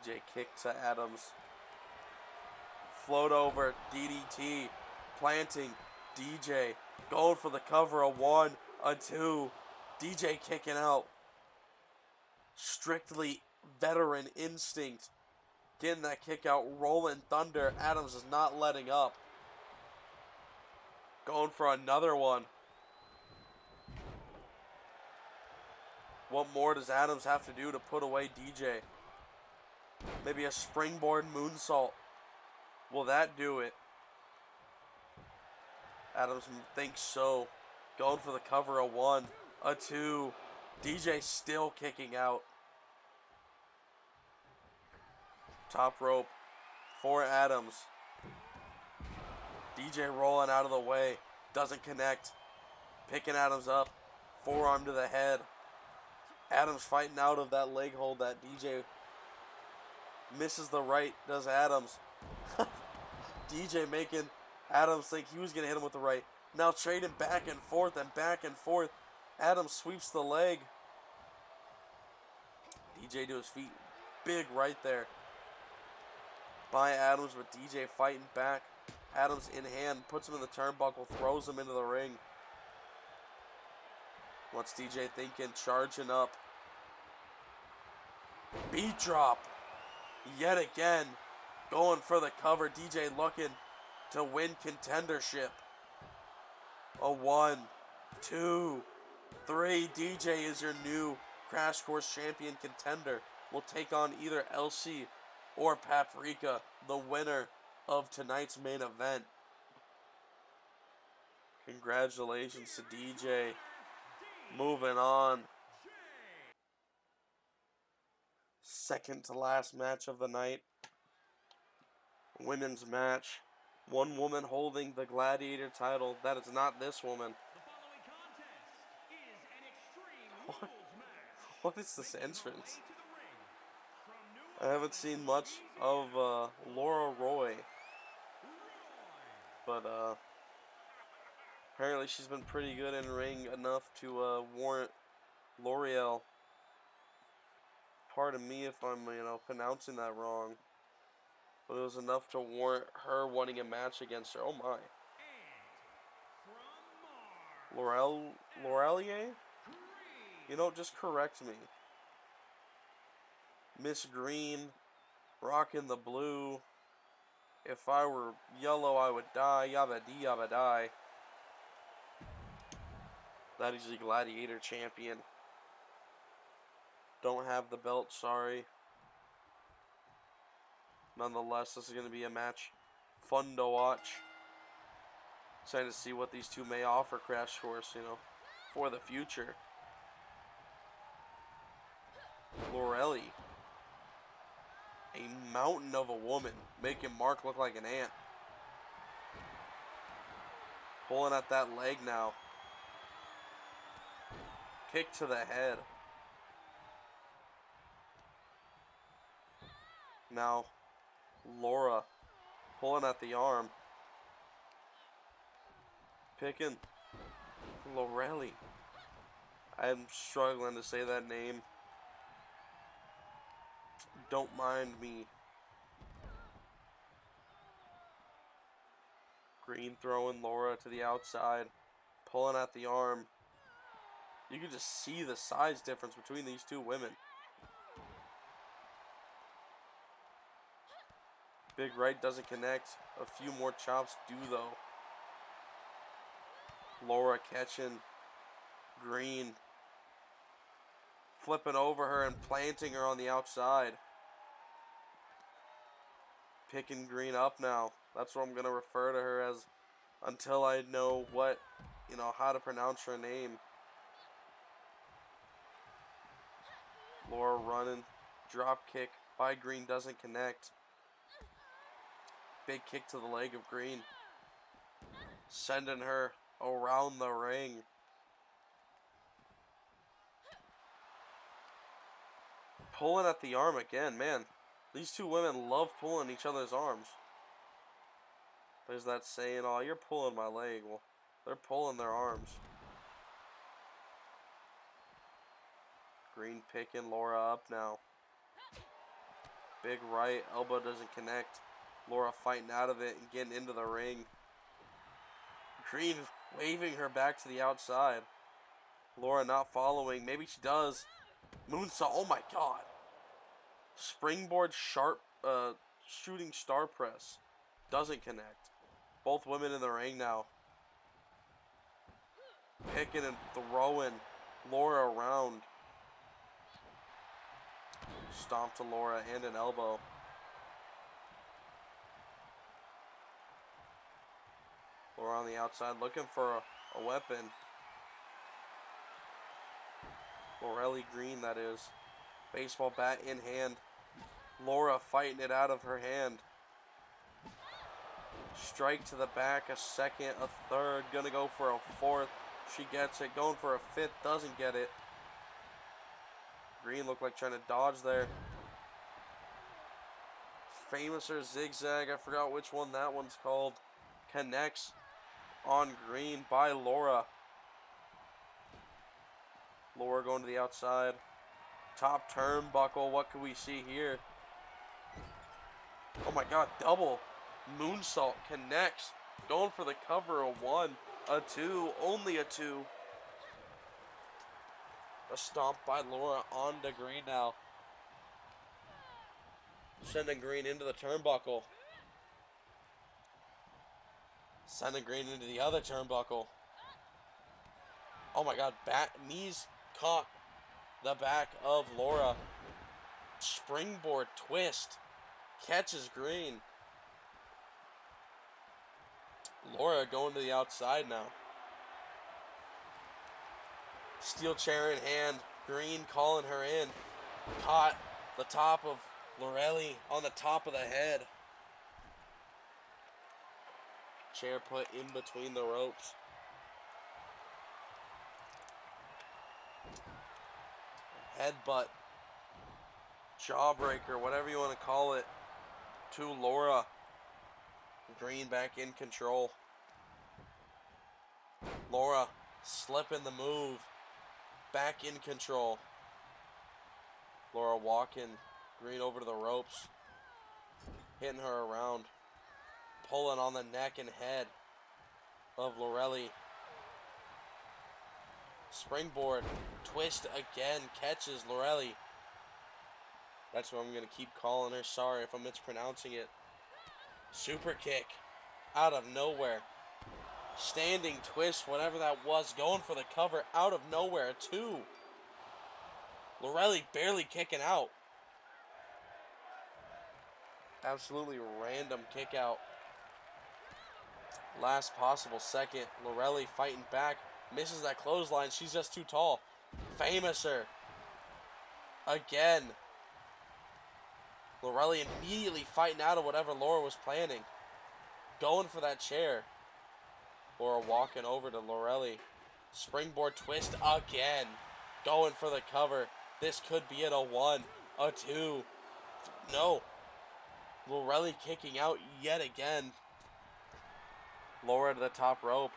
DJ kick to Adams. Float over. DDT. Planting. DJ going for the cover. A 1, a 2. DJ kicking out. Strictly veteran instinct. Getting that kick out. Rolling thunder. Adams is not letting up. Going for another one. What more does Adams have to do to put away DJ? Maybe a springboard moonsault. Will that do it? Adams thinks so. Going for the cover. A 1, a 2. DJ still kicking out. Top rope for Adams. DJ rolling out of the way. Doesn't connect. Picking Adams up. Forearm to the head. Adams fighting out of that leg hold that DJ misses the right. Does Adams. DJ making Adams think he was going to hit him with the right. Now trading back and forth and back and forth. Adams sweeps the leg. DJ to his feet. Big right there. By Adams with DJ fighting back. Adams in hand. Puts him in the turnbuckle. Throws him into the ring. What's DJ thinking? Charging up. Beat drop. Yet again. Going for the cover. DJ looking to win contendership. A 1, 2. 3, DJ is your new Crash Course Champion contender. Will take on either LC or Paprika, the winner of tonight's main event. Congratulations to DJ. Moving on. Second to last match of the night. Women's match. One woman holding the Gladiator title. That is not this woman. What is this entrance? I haven't seen much of Laura Roy. But apparently she's been pretty good in ring enough to warrant L'Oreal. Pardon me if I'm, pronouncing that wrong. But it was enough to warrant her wanting a match against her. Oh my. L'Orealier? Just correct me. Miss Green, rocking the blue. If I were yellow, I would die. Yabba dee yabba die. That is the Gladiator champion. Don't have the belt, sorry. Nonetheless, this is going to be a match fun to watch. Excited to see what these two may offer Crash Course, for the future. Lorelli. A mountain of a woman, making Mark look like an ant. Pulling at that leg now. Kick to the head. Now, Laura pulling at the arm. Picking Lorelli. I'm struggling to say that name. Don't mind me. Green throwing Laura to the outside. Pulling at the arm. You can just see the size difference between these two women. Big right doesn't connect. A few more chops do though. Laura catching Green. Flipping over her and planting her on the outside. Picking Green up now. That's what I'm going to refer to her as until I know how to pronounce her name. Laura running. Drop kick by Green doesn't connect. Big kick to the leg of Green. Sending her around the ring. Pulling at the arm again, man. These two women love pulling each other's arms. There's that saying, oh, you're pulling my leg. Well, they're pulling their arms. Green picking Laura up now. Big right, elbow doesn't connect. Laura fighting out of it and getting into the ring. Green waving her back to the outside. Laura not following. Maybe she does. Moonsault. Oh my god. Springboard sharp shooting star press. Doesn't connect. Both women in the ring now. Picking and throwing Laura around. Stomp to Laura and an elbow. Laura on the outside looking for a weapon. Lorelli Green, that is. Baseball bat in hand. Laura fighting it out of her hand. Strike to the back, a second, a third. Gonna go for a fourth. She gets it. Going for a fifth, doesn't get it. Green looked like trying to dodge there. Famouser zigzag, I forgot which one that one's called. Connects on Green by Laura. Laura going to the outside. Top turnbuckle, what can we see here? Oh my god, double. Moonsault connects. Going for the cover, a 1, a 2, only a 2. A stomp by Laura onto Green now. Sending Green into the turnbuckle. Sending Green into the other turnbuckle. Oh my god, knees caught the back of Laura. Springboard twist. Catches Green. Laura going to the outside now. Steel chair in hand. Green calling her in. Caught the top of Lorelli on the top of the head. Chair put in between the ropes. Headbutt. Jawbreaker, whatever you want to call it, to Laura. Green back in control. Laura slipping the move. Back in control. Laura walking Green over to the ropes. Hitting her around. Pulling on the neck and head of Lorelli. Springboard. Twist again. Catches Lorelli. That's what I'm going to keep calling her. Sorry if I'm mispronouncing it. Super kick. Out of nowhere. Standing twist, whatever that was. Going for the cover out of nowhere, too. Lorelli barely kicking out. Absolutely random kick out. Last possible second. Lorelli fighting back. Misses that clothesline. She's just too tall. Famouser. Again. Lorelli immediately fighting out of whatever Laura was planning. Going for that chair. Laura walking over to Lorelli. Springboard twist again. Going for the cover. This could be it. A 1, a 2. No. Lorelli kicking out yet again. Laura to the top rope.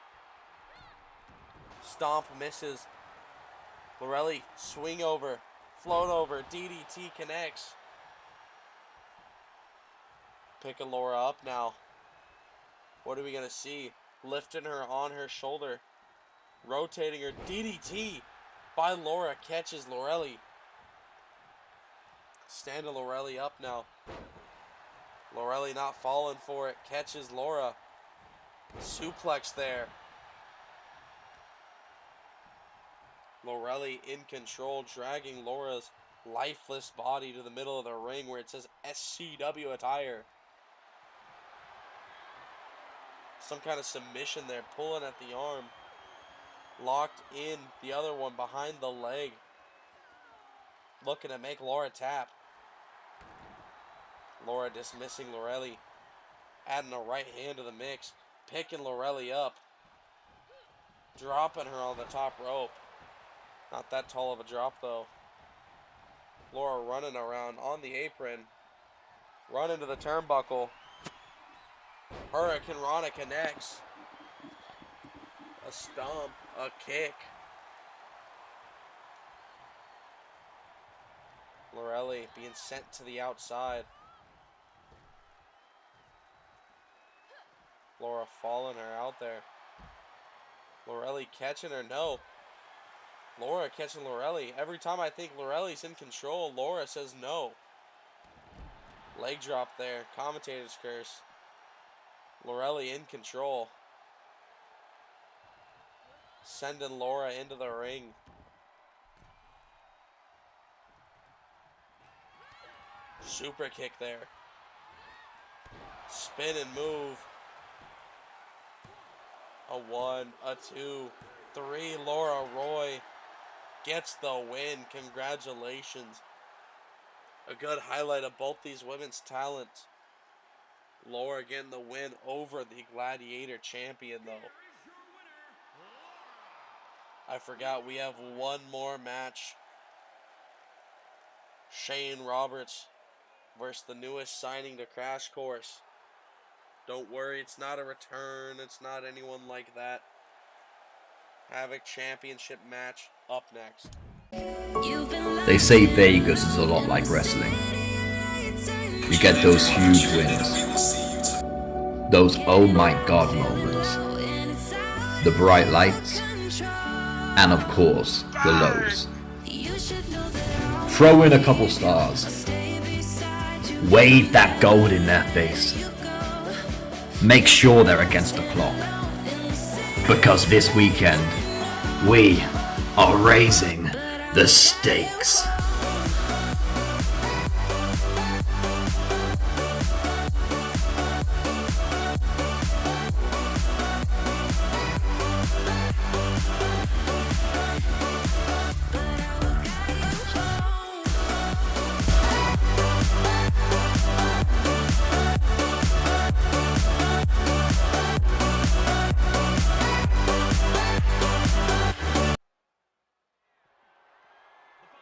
Stomp misses. Lorelli swing over. Float over. DDT connects. Picking Laura up now. What are we going to see? Lifting her on her shoulder. Rotating her. DDT by Laura. Catches Lorelli. Standing Lorelli up now. Lorelli not falling for it. Catches Laura. Suplex there. Lorelli in control. Dragging Laura's lifeless body to the middle of the ring where it says SCW attire. Some kind of submission there. Pulling at the arm. Locked in. The other one behind the leg. Looking to make Laura tap. Laura dismissing Lorelli. Adding a right hand to the mix. Picking Lorelli up. Dropping her on the top rope. Not that tall of a drop though. Laura running around on the apron. Running to the turnbuckle. Hurricane Rana connects. A stomp. A kick. Lorelli being sent to the outside. Laura following her out there. Lorelli catching her. No. Laura catching Lorelli. Every time I think Lorelli's in control, Laura says no. Leg drop there. Commentator's curse. Lorelli in control. Sending Laura into the ring. Super kick there. Spin and move. A 1, a 2, 3. Laura Roy gets the win. Congratulations. A good highlight of both these women's talents. Laura getting the win over the Gladiator champion, though. I forgot we have one more match. Shane Roberts versus the newest signing to Crash Course. Don't worry, it's not a return. It's not anyone like that. Havoc Championship match up next. They say Vegas is a lot like wrestling. You get those huge wins. Those oh my god moments. The bright lights. And of course, the lows. Throw in a couple stars. Wave that gold in their face. Make sure they're against the clock. Because this weekend, We are raising the stakes.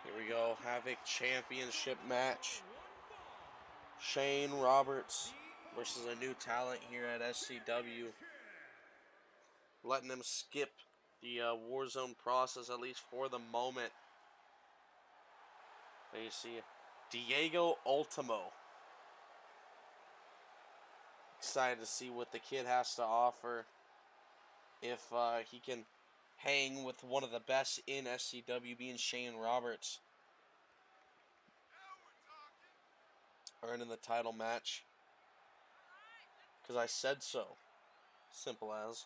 Here we go, Havoc Championship match. Shane Roberts versus a new talent here at SCW. Letting them skip the Warzone process, at least for the moment. There you see Diego Ultimo. Excited to see what the kid has to offer. If he can hang with one of the best in SCW, being Shane Roberts. Earning the title match. Because I said so. Simple as.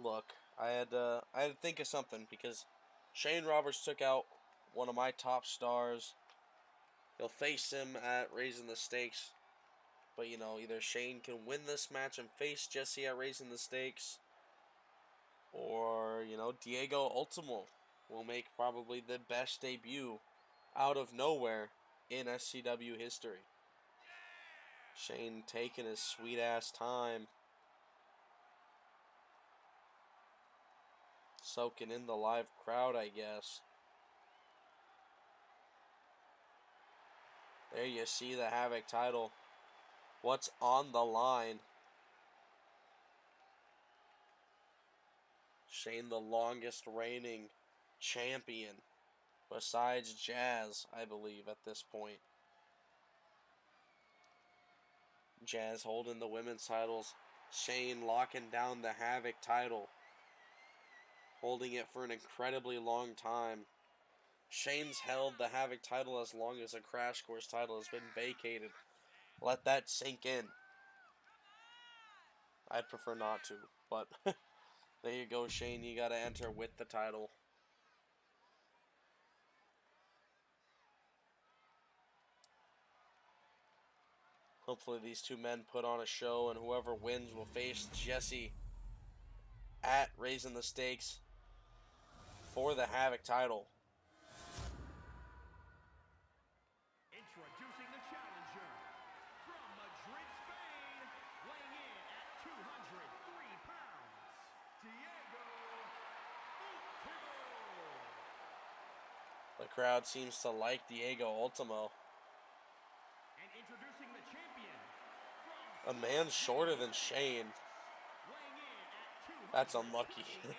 Look, I had to think of something, because Shane Roberts took out one of my top stars. He'll face him at Raising the Stakes. But, you know, either Shane can win this match and face Jesse at Raising the Stakes, or, you know, Diego Ultimo will make probably the best debut out of nowhere in SCW history. Shane taking his sweet ass time, soaking in the live crowd, I guess. There you see the Havoc title. What's on the line? Shane, the longest reigning champion, besides Jazz, I believe, at this point. Jazz holding the women's titles. Shane locking down the Havoc title, holding it for an incredibly long time. Shane's held the Havoc title as long as a Crash Course title has been vacated. Let that sink in. I'd prefer not to, but there you go, Shane. You gotta enter with the title. Hopefully these two men put on a show, and whoever wins will face Jesse at Raising the Stakes for the Havoc title. Introducing the challenger from Madrid, Spain, weighing in at 203 pounds, Diego Ultimo. The crowd seems to like Diego Ultimo. And introducing the champion A man shorter than Shane. weighing in at 208 That's unlucky. pounds.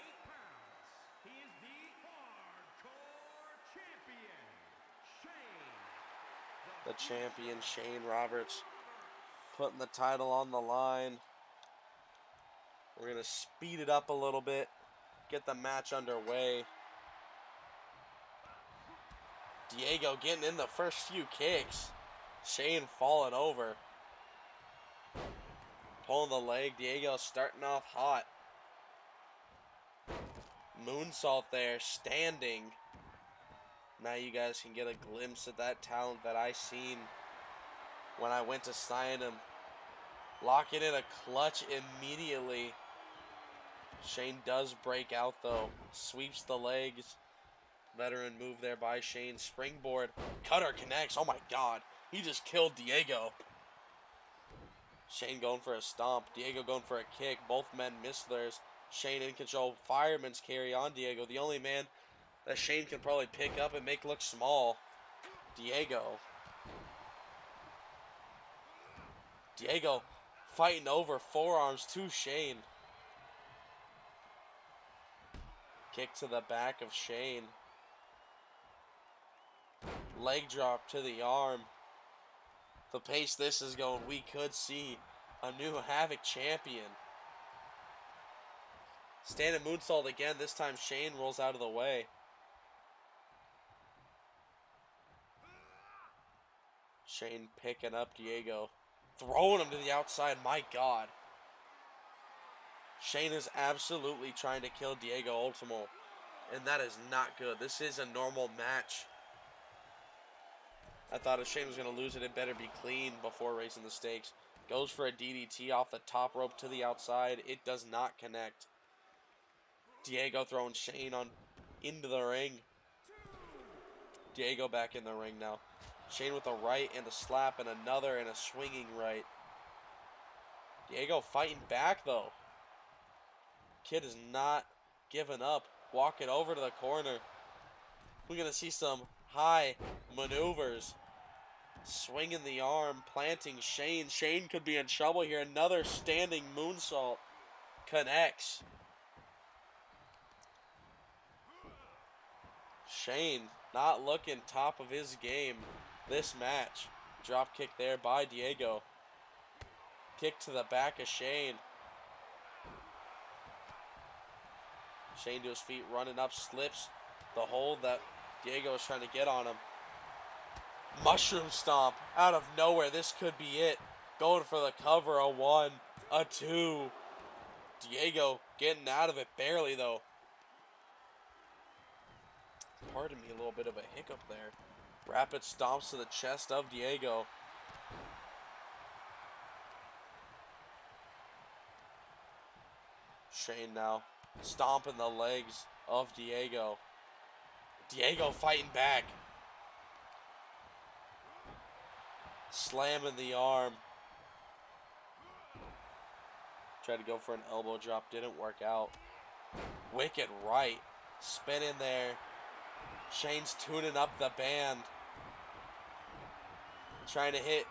He is the hardcore champion, Shane. The champion, Shane Roberts, putting the title on the line. We're going to speed it up a little bit, get the match underway. Diego getting in the first few kicks. Shane falling over. Pulling the leg. Diego starting off hot. Moonsault there, standing. Now you guys can get a glimpse of that talent that I seen when I went to sign him. Locking in a clutch immediately. Shane does break out though. Sweeps the legs. Veteran move there by Shane. Springboard. Cutter connects. Oh my god. He just killed Diego. Shane going for a stomp. Diego going for a kick. Both men miss theirs. Shane in control. Fireman's carry on Diego. The only man that Shane can probably pick up and make look small. Diego fighting over forearms to Shane. Kick to the back of Shane. Leg drop to the arm. The pace this is going, we could see a new Havoc champion. Standing moonsault again. This time Shane rolls out of the way. Shane picking up Diego. Throwing him to the outside. My god. Shane is absolutely trying to kill Diego Ultimo, and that is not good. This is a normal match. I thought if Shane was going to lose it, it better be clean before raising the stakes. Goes for a DDT off the top rope to the outside. It does not connect. Diego throwing Shane on into the ring. Diego back in the ring now. Shane with a right and a slap and another and a swinging right. Diego fighting back though. Kid is not giving up. Walking over to the corner. We're going to see some high maneuvers. Swinging the arm, planting Shane. Shane could be in trouble here. Another standing moonsault. Connects. Shane not looking top of his game this match. Drop kick there by Diego. Kick to the back of Shane. Shane to his feet, running up, slips the hold that Diego is trying to get on him. Mushroom stomp out of nowhere. This could be it. Going for the cover. A 1, a 2. Diego getting out of it barely though. Pardon me, a little bit of a hiccup there. Rapid stomps to the chest of Diego. Shane now stomping the legs of Diego. Diego fighting back. Slamming the arm. Tried to go for an elbow drop, didn't work out. Wicked right. Spinning there. Shane's tuning up the band. Trying to hit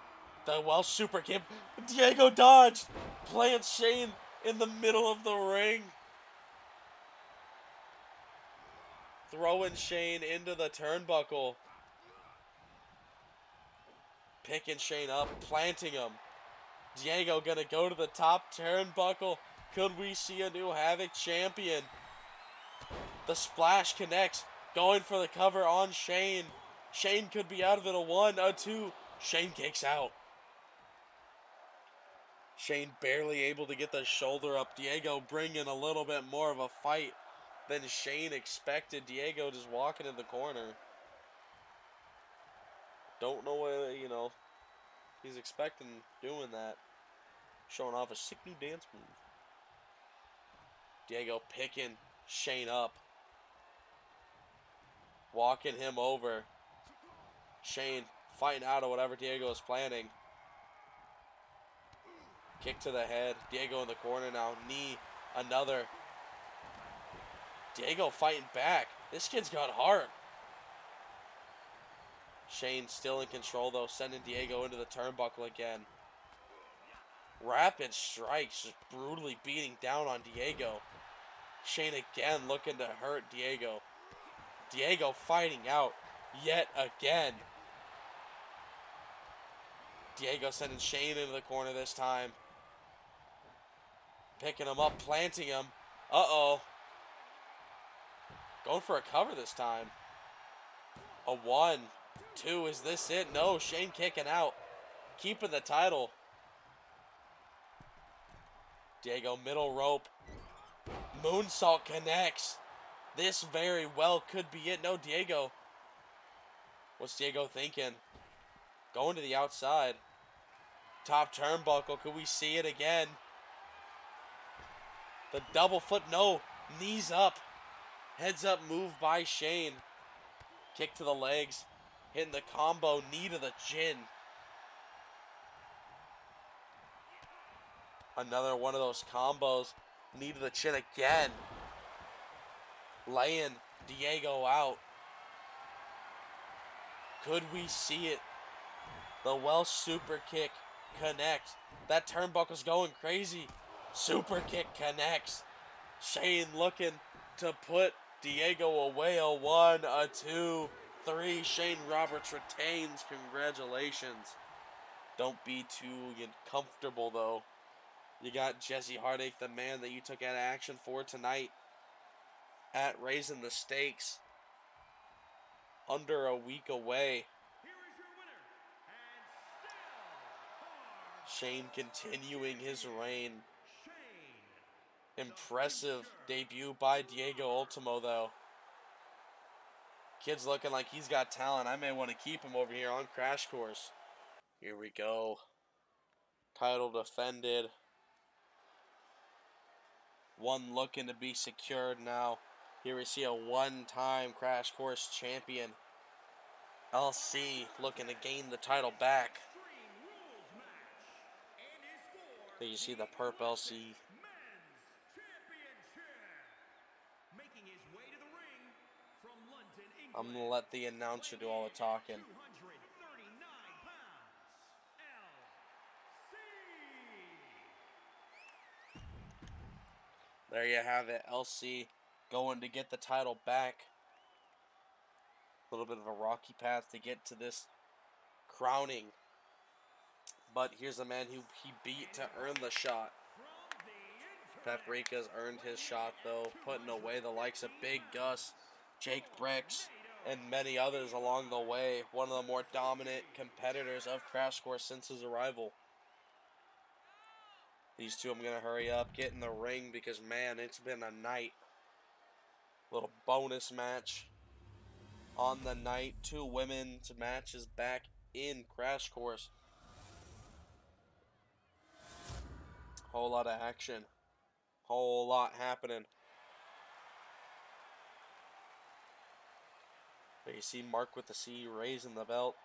the Welsh super kick. Diego dodged. Plants Shane in the middle of the ring. Throwing Shane into the turnbuckle. Picking Shane up, planting him. Diego gonna go to the top turnbuckle. Could we see a new Havoc champion? The splash connects. Going for the cover on Shane. Shane could be out of it. A 1, a 2. Shane kicks out. Shane barely able to get the shoulder up. Diego bringing a little bit more of a fight than Shane expected. Diego just walking in the corner. Don't know what, he's expecting doing that. Showing off a sick new dance move. Diego picking Shane up. Walking him over. Shane fighting out of whatever Diego is planning. Kick to the head. Diego in the corner now. Knee. Another. Diego fighting back. This kid's got heart. Shane still in control though. Sending Diego into the turnbuckle again. Rapid strikes. Just brutally beating down on Diego. Shane again looking to hurt Diego. Diego fighting out yet again. Diego sending Shane into the corner this time. Picking him up, planting him. Uh-oh. Going for a cover this time. A 1, 2, is this it? No, Shane kicking out. Keeping the title. Diego middle rope. Moonsault connects. This very well could be it. No, Diego. What's Diego thinking? Going to the outside. Top turnbuckle. Could we see it again? The double foot. No. Knees up. Heads up move by Shane. Kick to the legs. Hitting the combo. Knee to the chin. Another one of those combos. Knee to the chin again. Laying Diego out. Could we see it? The Welsh super kick connects. That turnbuckle's going crazy. Super kick connects. Shane looking to put Diego away. A 1, a 2, 3. Shane Roberts retains. Congratulations. Don't be too comfortable though. You got Jesse Heartache, the man that you took out of action for tonight, at raising the stakes. Under a week away. Here is your winner, and still hard Shane continuing his reign. Shane. Impressive debut by Diego Ultimo, though. Kid's looking like he's got talent. I may want to keep him over here on Crash Course. Here we go. Title defended. One looking to be secured now. Here we see a one-time Crash Course champion. LC looking to gain the title back. There you see the perp LC. I'm going to let the announcer do all the talking. There you have it, LC going to get the title back. A little bit of a rocky path to get to this crowning. But here's a man who he beat to earn the shot. Paprika's earned his shot, though, putting away the likes of Big Gus, Jake Bricks, and many others along the way. One of the more dominant competitors of Crash Course since his arrival. These two, I'm going to hurry up, get in the ring because, man, it's been a night. Little bonus match on the night. 2 women's matches back in Crash Course. Whole lot of action. Whole lot happening. There you see Mark with the C raising the belt.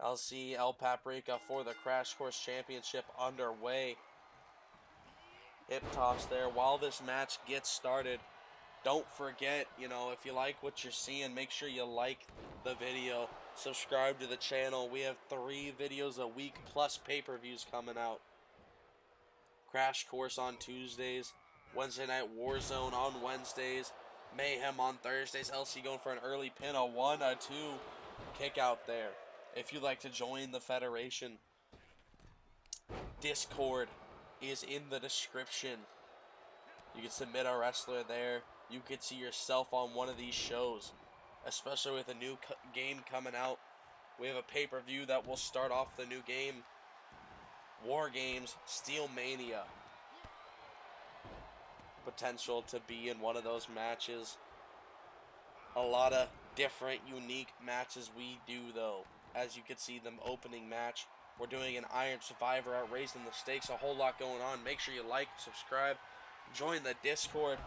LC El Paprika for the Crash Course Championship underway. Hip toss there while this match gets started. Don't forget, if you like what you're seeing, make sure you like the video. Subscribe to the channel. We have 3 videos a week plus pay-per-views coming out. Crash Course on Tuesdays. Wednesday Night Warzone on Wednesdays. Mayhem on Thursdays. LC going for an early pin. A 1, a 2 kick out there. If you'd like to join the Federation, Discord is in the description. You can submit a wrestler there. You could see yourself on one of these shows, especially with a new game coming out. We have a pay-per-view that will start off the new game. War Games, Steel Mania. Potential to be in one of those matches. A lot of different, unique matches we do, though. As you can see, the opening match. We're doing an Iron Survivor at Raising the Stakes. A whole lot going on. Make sure you like, subscribe, join the Discord,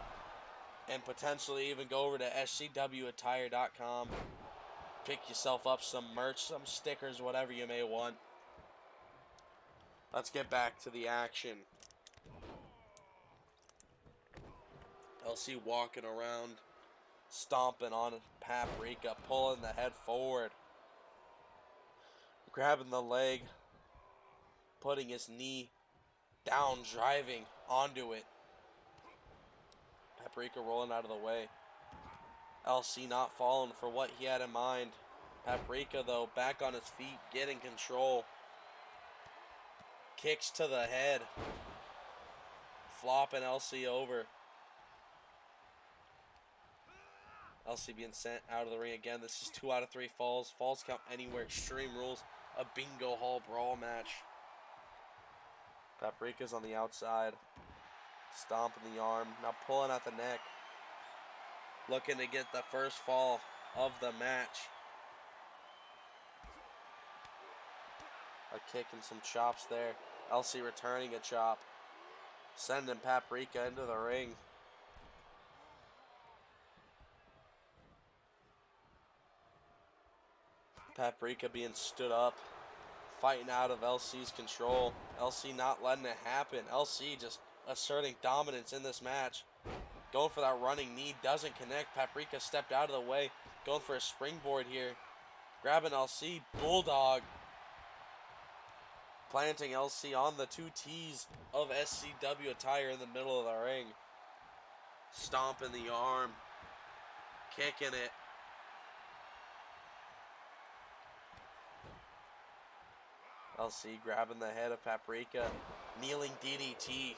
and potentially even go over to SCWATTIRE.com. Pick yourself up some merch, some stickers, whatever you may want. Let's get back to the action. LC walking around, stomping on Paprika, pulling the head forward. Grabbing the leg, putting his knee down, driving onto it. Paprika rolling out of the way. LC not falling for what he had in mind. Paprika, though, back on his feet, getting control. Kicks to the head. Flopping LC over. LC being sent out of the ring again. This is 2 out of 3 falls. Falls count anywhere. Extreme Rules. A bingo hall brawl match. Paprika's on the outside. Stomping the arm. Now pulling at the neck. Looking to get the first fall of the match. A kick and some chops there. LC returning a chop. Sending Paprika into the ring. Paprika being stood up, fighting out of LC's control. LC not letting it happen. LC just asserting dominance in this match. Going for that running knee, doesn't connect. Paprika stepped out of the way, going for a springboard here. Grabbing LC, Bulldog. Planting LC on the 2 T's of SCW attire in the middle of the ring. Stomping the arm, kicking it. LC grabbing the head of Paprika. Kneeling DDT.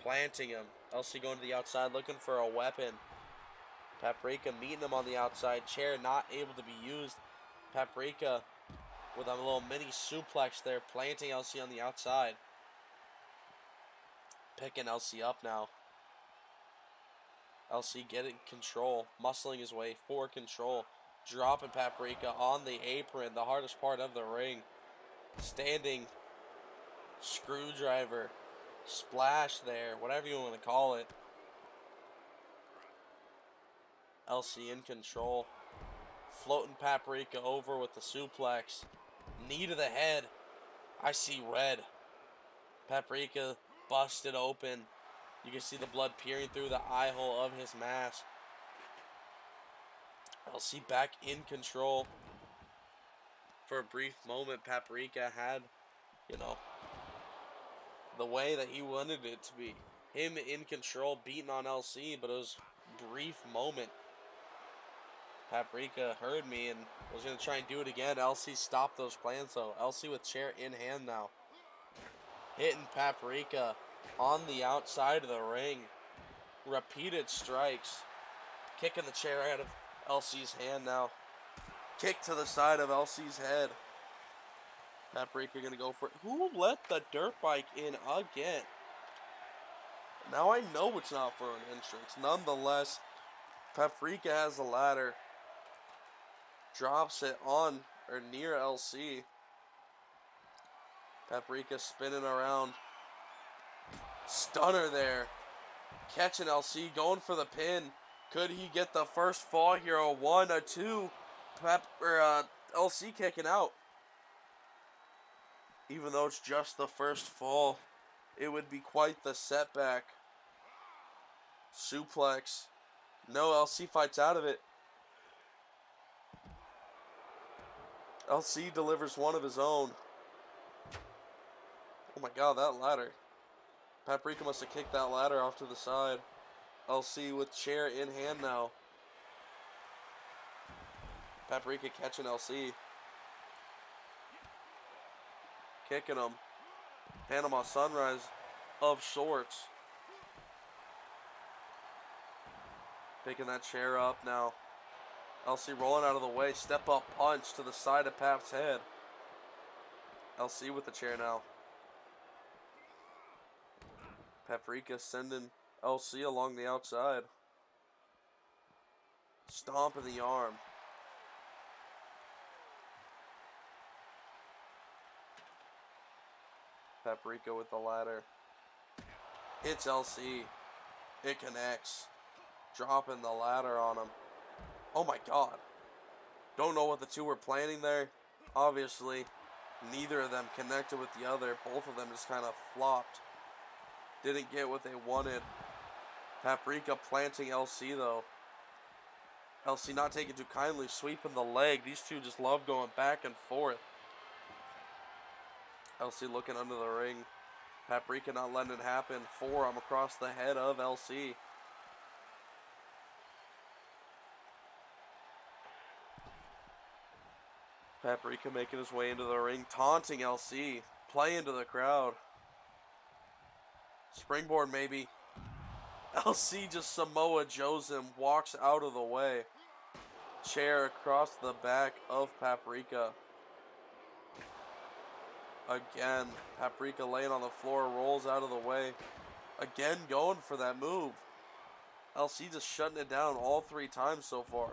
Planting him. LC going to the outside looking for a weapon. Paprika meeting him on the outside. Chair not able to be used. Paprika with a little mini suplex there, planting LC on the outside. Picking LC up now. LC getting control, muscling his way for control. Dropping Paprika on the apron, the hardest part of the ring. Standing screwdriver, splash there, whatever you want to call it. LC in control. Floating Paprika over with the suplex. Knee to the head. I see red. Paprika busted open. You can see the blood peering through the eye hole of his mask. LC back in control. For a brief moment, Paprika had, the way that he wanted it to be. Him in control, beating on LC, but it was a brief moment. Paprika heard me and was going to try and do it again. LC stopped those plans, though. LC with chair in hand now. Hitting Paprika on the outside of the ring. Repeated strikes. Kicking the chair out of LC's hand now. Kick to the side of LC's head. Paprika going to go for it. Who let the dirt bike in again? Now I know it's not for an entrance. Nonetheless, Paprika has the ladder. Drops it on or near LC. Paprika spinning around. Stunner there. Catching LC, going for the pin. Could he get the first fall here? A 1, a 2. LC kicking out. Even though it's just the first fall, it would be quite the setback. Suplex. No, LC fights out of it. LC delivers one of his own. Oh my god, that ladder. Paprika must have kicked that ladder off to the side. LC with chair in hand now. Paprika catching LC. Kicking him. Panama Sunrise of sorts. Picking that chair up now. LC rolling out of the way. Step up punch to the side of Pap's head. LC with the chair now. Paprika sending LC along the outside. Stomping the arm. Paprika with the ladder. Hits LC. It connects. Dropping the ladder on him. Oh my god. Don't know what the two were planning there. Obviously, neither of them connected with the other. Both of them just kind of flopped. Didn't get what they wanted. Paprika planting LC though. LC not taking too kindly. Sweeping the leg. These two just love going back and forth. LC looking under the ring. Paprika not letting it happen. Forearm across the head of LC. Paprika making his way into the ring, taunting LC, playing to the crowd. Springboard maybe. LC just Samoa Joes him, walks out of the way. Chair across the back of Paprika. Again, Paprika laying on the floor, rolls out of the way. Again, going for that move. LC just shutting it down all 3 times so far.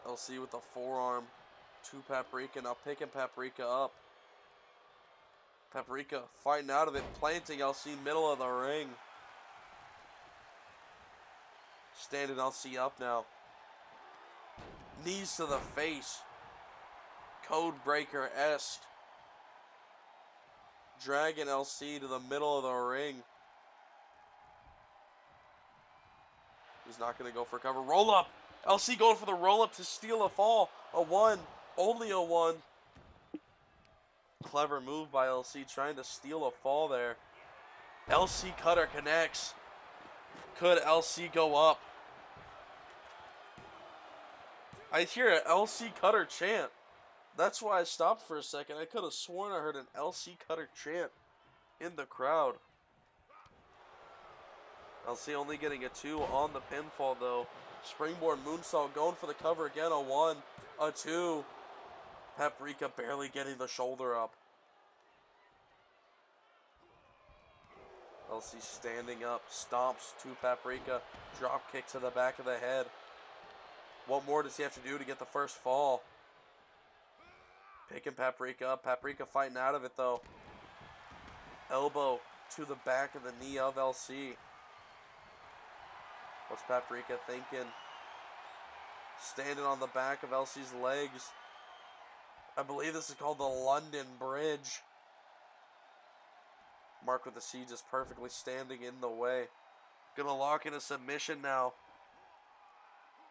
LC with the forearm to Paprika, now picking Paprika up. Paprika fighting out of it, planting LC middle of the ring. Standing LC up now. Knees to the face. Code breaker-esque. Dragging LC to the middle of the ring. He's not going to go for cover. Roll up. LC going for the roll up to steal a fall. A 1. Only a 1. Clever move by LC trying to steal a fall there. LC cutter connects. Could LC go up? I hear an LC cutter chant. That's why I stopped for a second. I could have sworn I heard an LC cutter chant in the crowd. LC only getting a 2 on the pinfall though. Springboard moonsault, going for the cover again. A 1, a 2. Paprika barely getting the shoulder up. LC standing up, stomps to Paprika. Drop kick to the back of the head. What more does he have to do to get the first fall? Picking Paprika up. Paprika fighting out of it though. Elbow to the back of the knee of LC. What's Paprika thinking? Standing on the back of LC's legs. I believe this is called the London Bridge. Mark with the C just perfectly standing in the way. Gonna lock in a submission now.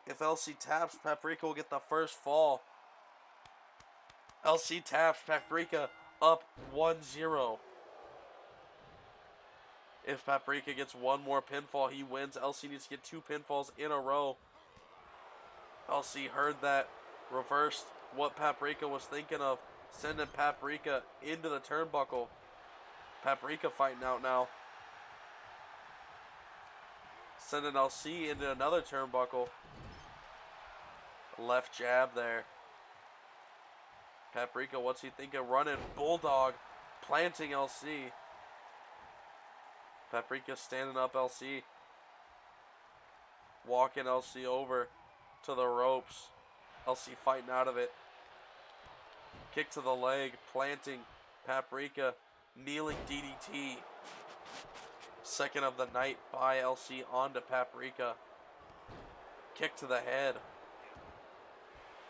If LC taps, Paprika will get the first fall. LC taps, Paprika up 1-0. If Paprika gets one more pinfall, he wins. LC needs to get 2 pinfalls in a row. LC heard that, reversed what Paprika was thinking of, sending Paprika into the turnbuckle. Paprika fighting out now. Sending LC into another turnbuckle. Left jab there. Paprika, what's he thinking? Running bulldog, planting LC. Paprika standing up LC. Walking LC over to the ropes. LC fighting out of it. Kick to the leg, planting Paprika. Kneeling DDT. Second of the night by LC onto Paprika. Kick to the head.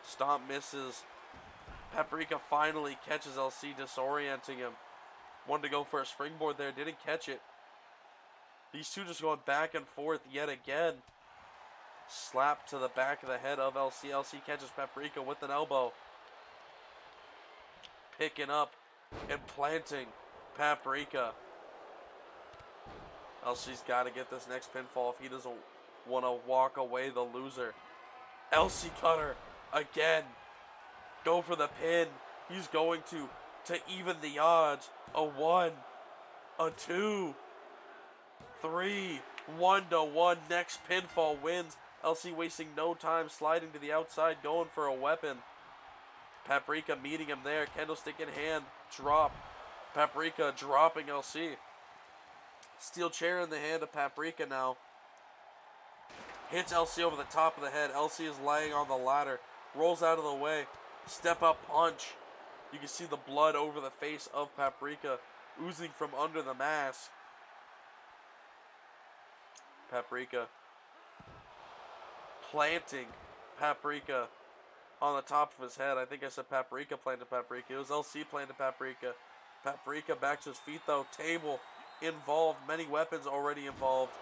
Stomp misses. Paprika finally catches LC, disorienting him. Wanted to go for a springboard there, didn't catch it. These two just going back and forth yet again. Slap to the back of the head of LC. LC catches Paprika with an elbow. Picking up and planting Paprika. LC's got to get this next pinfall if he doesn't want to walk away the loser. LC cutter again. Go for the pin. He's going to even the odds. A 1, a 2, 3, 1-1. Next pinfall wins. LC wasting no time, sliding to the outside, going for a weapon. Paprika meeting him there. Candlestick in hand. Drop. Paprika dropping LC. Steel chair in the hand of Paprika now. Hits LC over the top of the head. LC is laying on the ladder. Rolls out of the way. Step up punch. You can see the blood over the face of Paprika oozing from under the mask. Paprika planting Paprika on the top of his head. I think I said Paprika planted Paprika. It was LC planted Paprika. Paprika back to his feet though. Table involved. Many weapons already involved.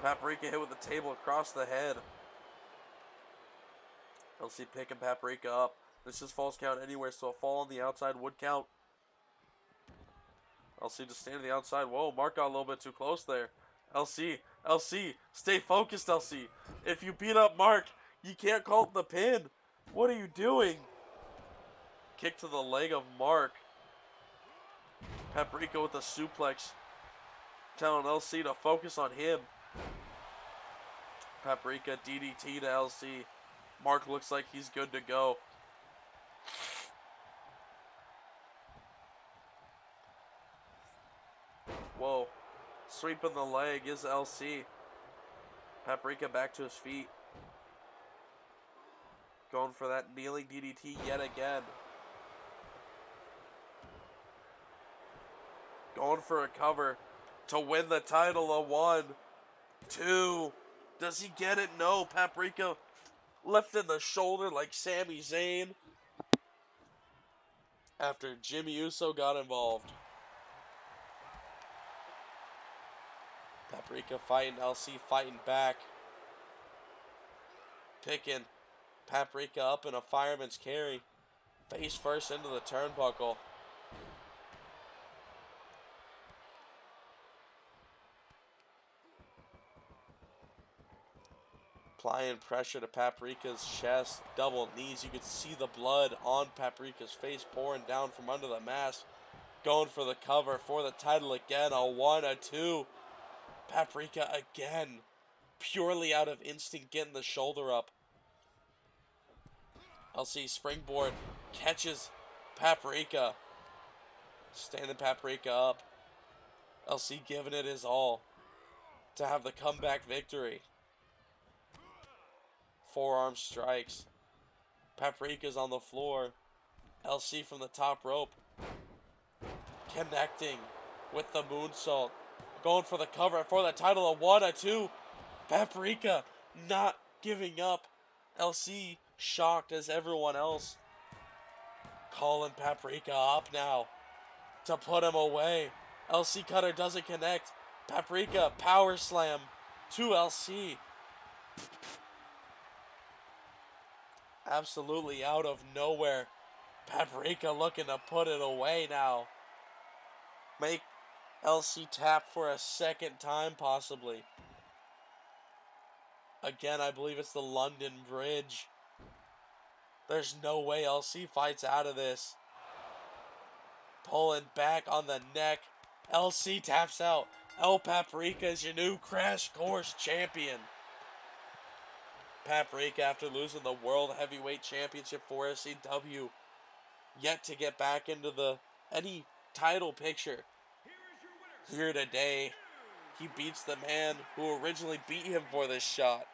Paprika hit with the table across the head. LC picking Paprika up. This just falls count anywhere, so a fall on the outside would count. LC just standing on the outside. Whoa, Mark got a little bit too close there. LC, stay focused, LC. If you beat up Mark, you can't call it the pin. What are you doing? Kick to the leg of Mark. Paprika with a suplex. Telling LC to focus on him. Paprika DDT to LC. Mark looks like he's good to go. Whoa. Sweeping the leg is LC. Paprika back to his feet. Going for that kneeling DDT yet again. Going for a cover to win the title. A 1, 2. Does he get it? No. Paprika lifting the shoulder like Sami Zayn after Jimmy Uso got involved. Paprika fighting, LC fighting back. Picking Paprika up in a fireman's carry. Face first into the turnbuckle. Applying pressure to Paprika's chest. Double knees. You could see the blood on Paprika's face pouring down from under the mask. Going for the cover for the title again. A 1, a 2. Paprika again. purely out of instinct getting the shoulder up. LC springboard catches Paprika. Standing Paprika up. LC giving it his all to have the comeback victory. Forearm strikes. Paprika's on the floor. LC from the top rope. Connecting with the moonsault. Going for the cover for the title. A 1, a 2. Paprika not giving up. LC shocked as everyone else. Calling Paprika up now to put him away. LC cutter doesn't connect. Paprika power slam to LC. Absolutely out of nowhere. Paprika looking to put it away now. Make LC tap for a second time possibly. Again, I believe it's the London Bridge. There's no way LC fights out of this. Pulling back on the neck. LC taps out. El Paprika is your new Crash Course champion. Paprika, after losing the World Heavyweight Championship for SCW, yet to get back into any title picture. Here today, he beats the man who originally beat him for this shot.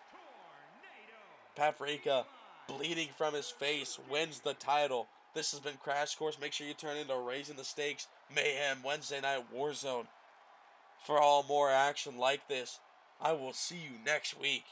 Paprika, bleeding from his face, wins the title. This has been Crash Course. Make sure you turn into Raising the Stakes Mayhem Wednesday Night Warzone. For all more action like this, I will see you next week.